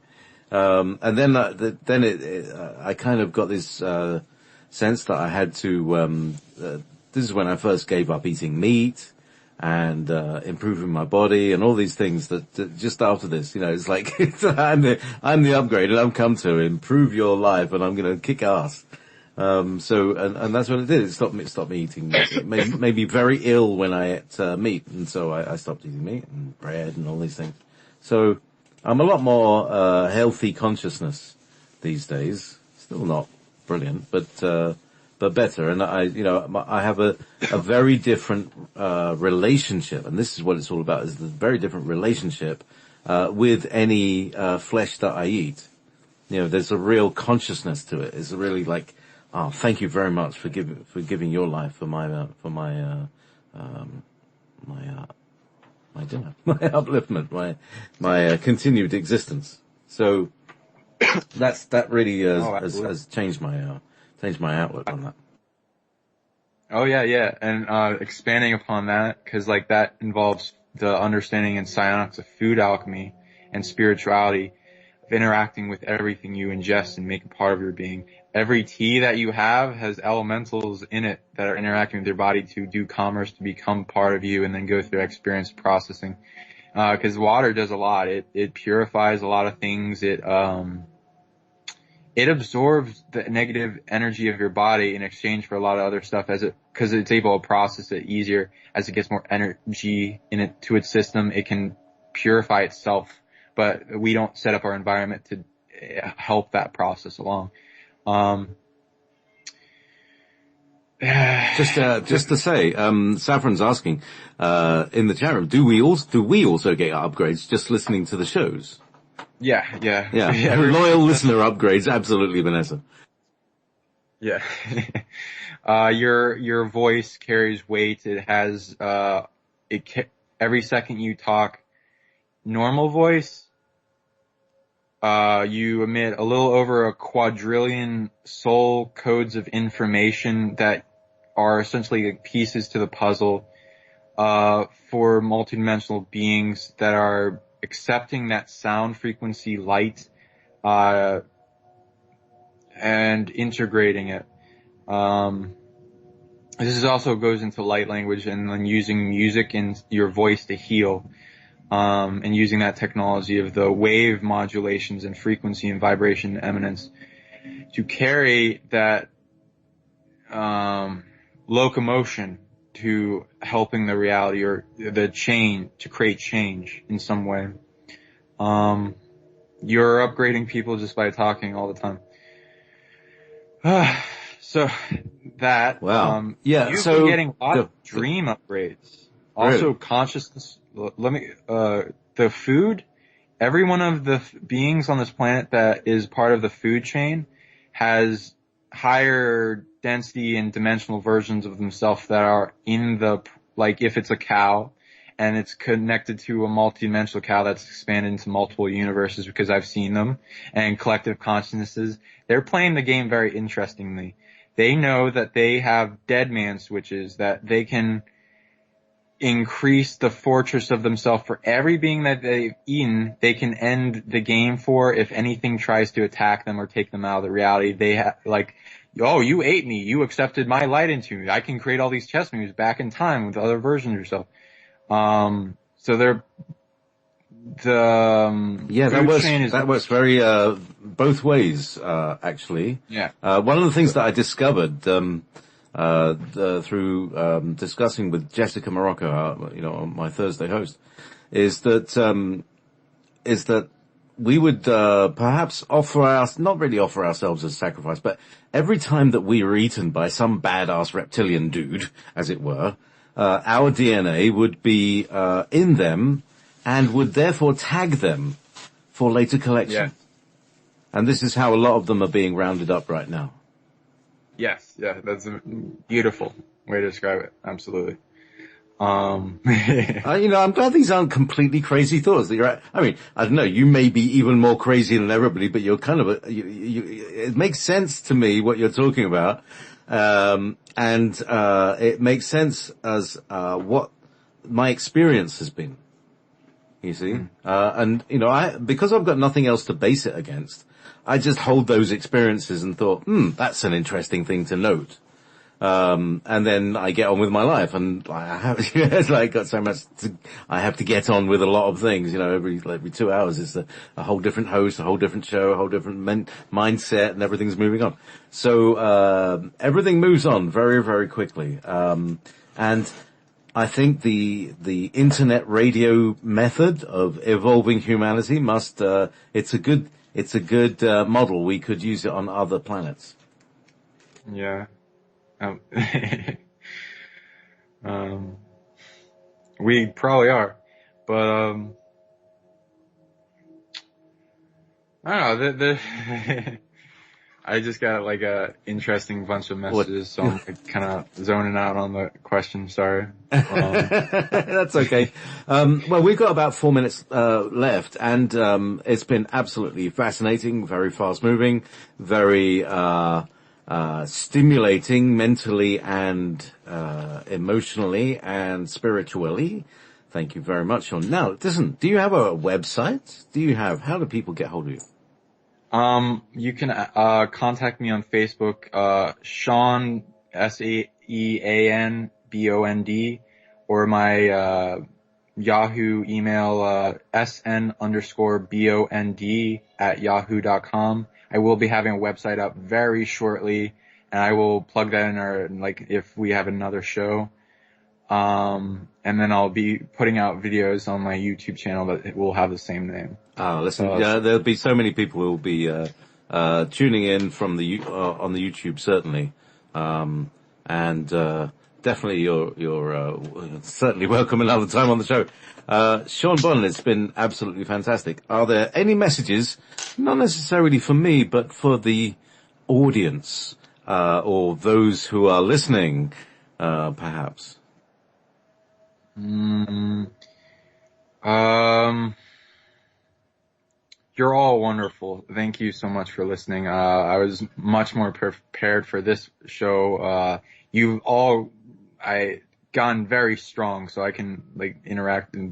And then I kind of got this, sense that I had to, this is when I first gave up eating meat and, improving my body and all these things that just after this, it's like, I'm the upgrade, and I've come to improve your life, and I'm going to kick ass. And that's what it did. It stopped me eating meat. It made me very ill when I ate, meat. And so I stopped eating meat and bread and all these things. So I'm a lot more, healthy consciousness these days. Still not brilliant, but better. And I have a very different, relationship. And this is what it's all about, is the very different relationship, with any, flesh that I eat. There's a real consciousness to it. It's really like, oh, thank you very much for giving your life for my dinner, my upliftment, my continued existence. So that really has changed my outlook on that. Oh yeah. And, expanding upon that, cause like that involves the understanding and psionics of food alchemy and spirituality, of interacting with everything you ingest and make a part of your being. Every tea that you have has elementals in it that are interacting with your body to do commerce, to become part of you, and then go through experience processing. Cause water does a lot. It purifies a lot of things. It absorbs the negative energy of your body in exchange for a lot of other stuff, cause it's able to process it easier. As it gets more energy to its system, it can purify itself. But we don't set up our environment to help that process along. Just to say, Saffron's asking, in the chat room, do we also get upgrades just listening to the shows? Yeah. Loyal listener upgrades, absolutely, Vanessa. Yeah. Your voice carries weight. It has, every second you talk normal voice, you emit a little over a quadrillion soul codes of information that are essentially like pieces to the puzzle, for multidimensional beings that are accepting that sound frequency light, and integrating it. This also goes into light language, and then using music and your voice to heal. And using that technology of the wave modulations and frequency and vibration eminence to carry that, locomotion to helping the reality or the change, to create change in some way. You're upgrading people just by talking all the time. So that, wow. You've been getting a lot of dream upgrades. Also really? Consciousness. The food, every one of the beings on this planet that is part of the food chain has higher density and dimensional versions of themselves that are in like if it's a cow and it's connected to a multi-dimensional cow that's expanded into multiple universes, because I've seen them, and collective consciousnesses, they're playing the game very interestingly. They know that they have dead man switches, that they can increase the fortress of themselves for every being that they've eaten. They can end the game for if anything tries to attack them or take them out of the reality. They have, like, oh, you ate me, you accepted my light into me, I can create all these chess moves back in time with other versions of yourself. So they're that works very both ways, actually. Yeah. One of the things that I discovered through discussing with Jessica Morocco, my Thursday host, is that we would perhaps not really offer ourselves as sacrifice, but every time that we were eaten by some badass reptilian dude, as it were, our DNA would be in them and would therefore tag them for later collection. Yeah. And this is how a lot of them are being rounded up right now. Yes, yeah, that's a beautiful way to describe it. Absolutely. I'm glad these aren't completely crazy thoughts. I don't know, you may be even more crazy than everybody, but you're kind of it makes sense to me what you're talking about. And it makes sense as, what my experience has been. You see? Because I've got nothing else to base it against, I just hold those experiences and thought, that's an interesting thing to note. And then I get on with my life, and I have, got so much I have to get on with a lot of things, every 2 hours is a whole different host, a whole different show, a whole different mindset, and everything's moving on. So, everything moves on very, very quickly. And I think the internet radio method of evolving humanity it's a good model. We could use it on other planets. Yeah. We probably are, but, I don't know, I just got a interesting bunch of messages, so I'm kind of zoning out on the question, sorry. That's okay. Well, we've got about 4 minutes, left, and, it's been absolutely fascinating, very fast moving, very, stimulating mentally and emotionally and spiritually. Thank you very much, Sean. Now, listen, do you have a website? How do people get hold of you? You can contact me on Facebook, Sean SEAN BOND, or my Yahoo email SN_BOND@yahoo.com. I will be having a website up very shortly, and I will plug that in if we have another show. And then I'll be putting out videos on my YouTube channel that will have the same name. Oh, listen, there'll be so many people who will be tuning in from on the YouTube, certainly. Definitely you're certainly welcome another time on the show. Sean Bond, it's been absolutely fantastic. Are there any messages, not necessarily for me, but for the audience, or those who are listening, perhaps? You're all wonderful. Thank you so much for listening. I was much more prepared for this show. You've all, gotten very strong, so I can interact in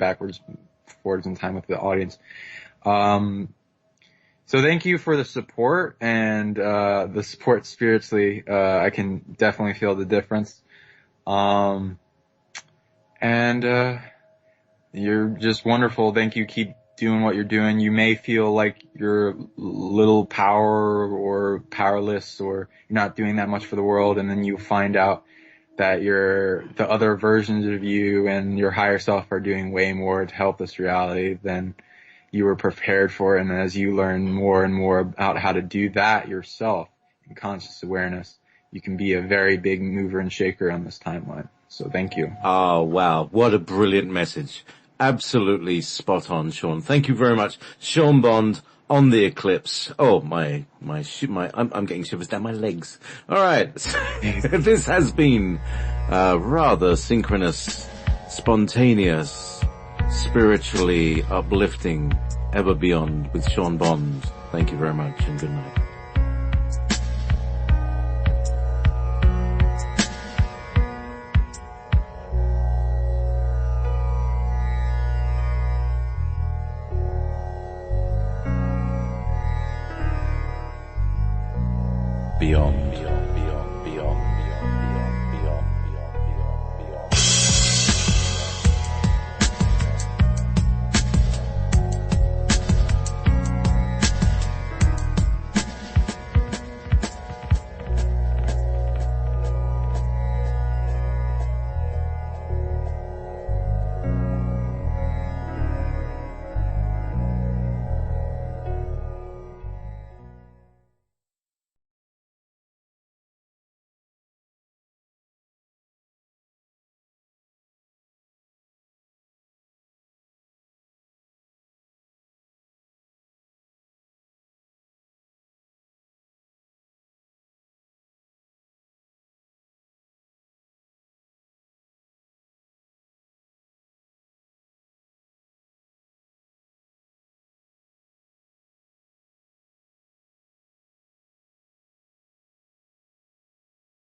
forwards in time with the audience. So thank you for the support and the support spiritually. I can definitely feel the difference. You're just wonderful. Thank you. Keep doing what you're doing. You may feel like you're little power or powerless, or you're not doing that much for the world, and then you find out that the other versions of you and your higher self are doing way more to help this reality than you were prepared for. And as you learn more and more about how to do that yourself in conscious awareness, you can be a very big mover and shaker on this timeline. So thank you. Oh, wow. What a brilliant message. Absolutely spot on, Sean. Thank you very much. Sean Bond on the Eclipse. Oh, I'm getting shivers down my legs. All right. This has been, rather synchronous, spontaneous, spiritually uplifting, ever beyond with Sean Bond. Thank you very much and good night. Beyond.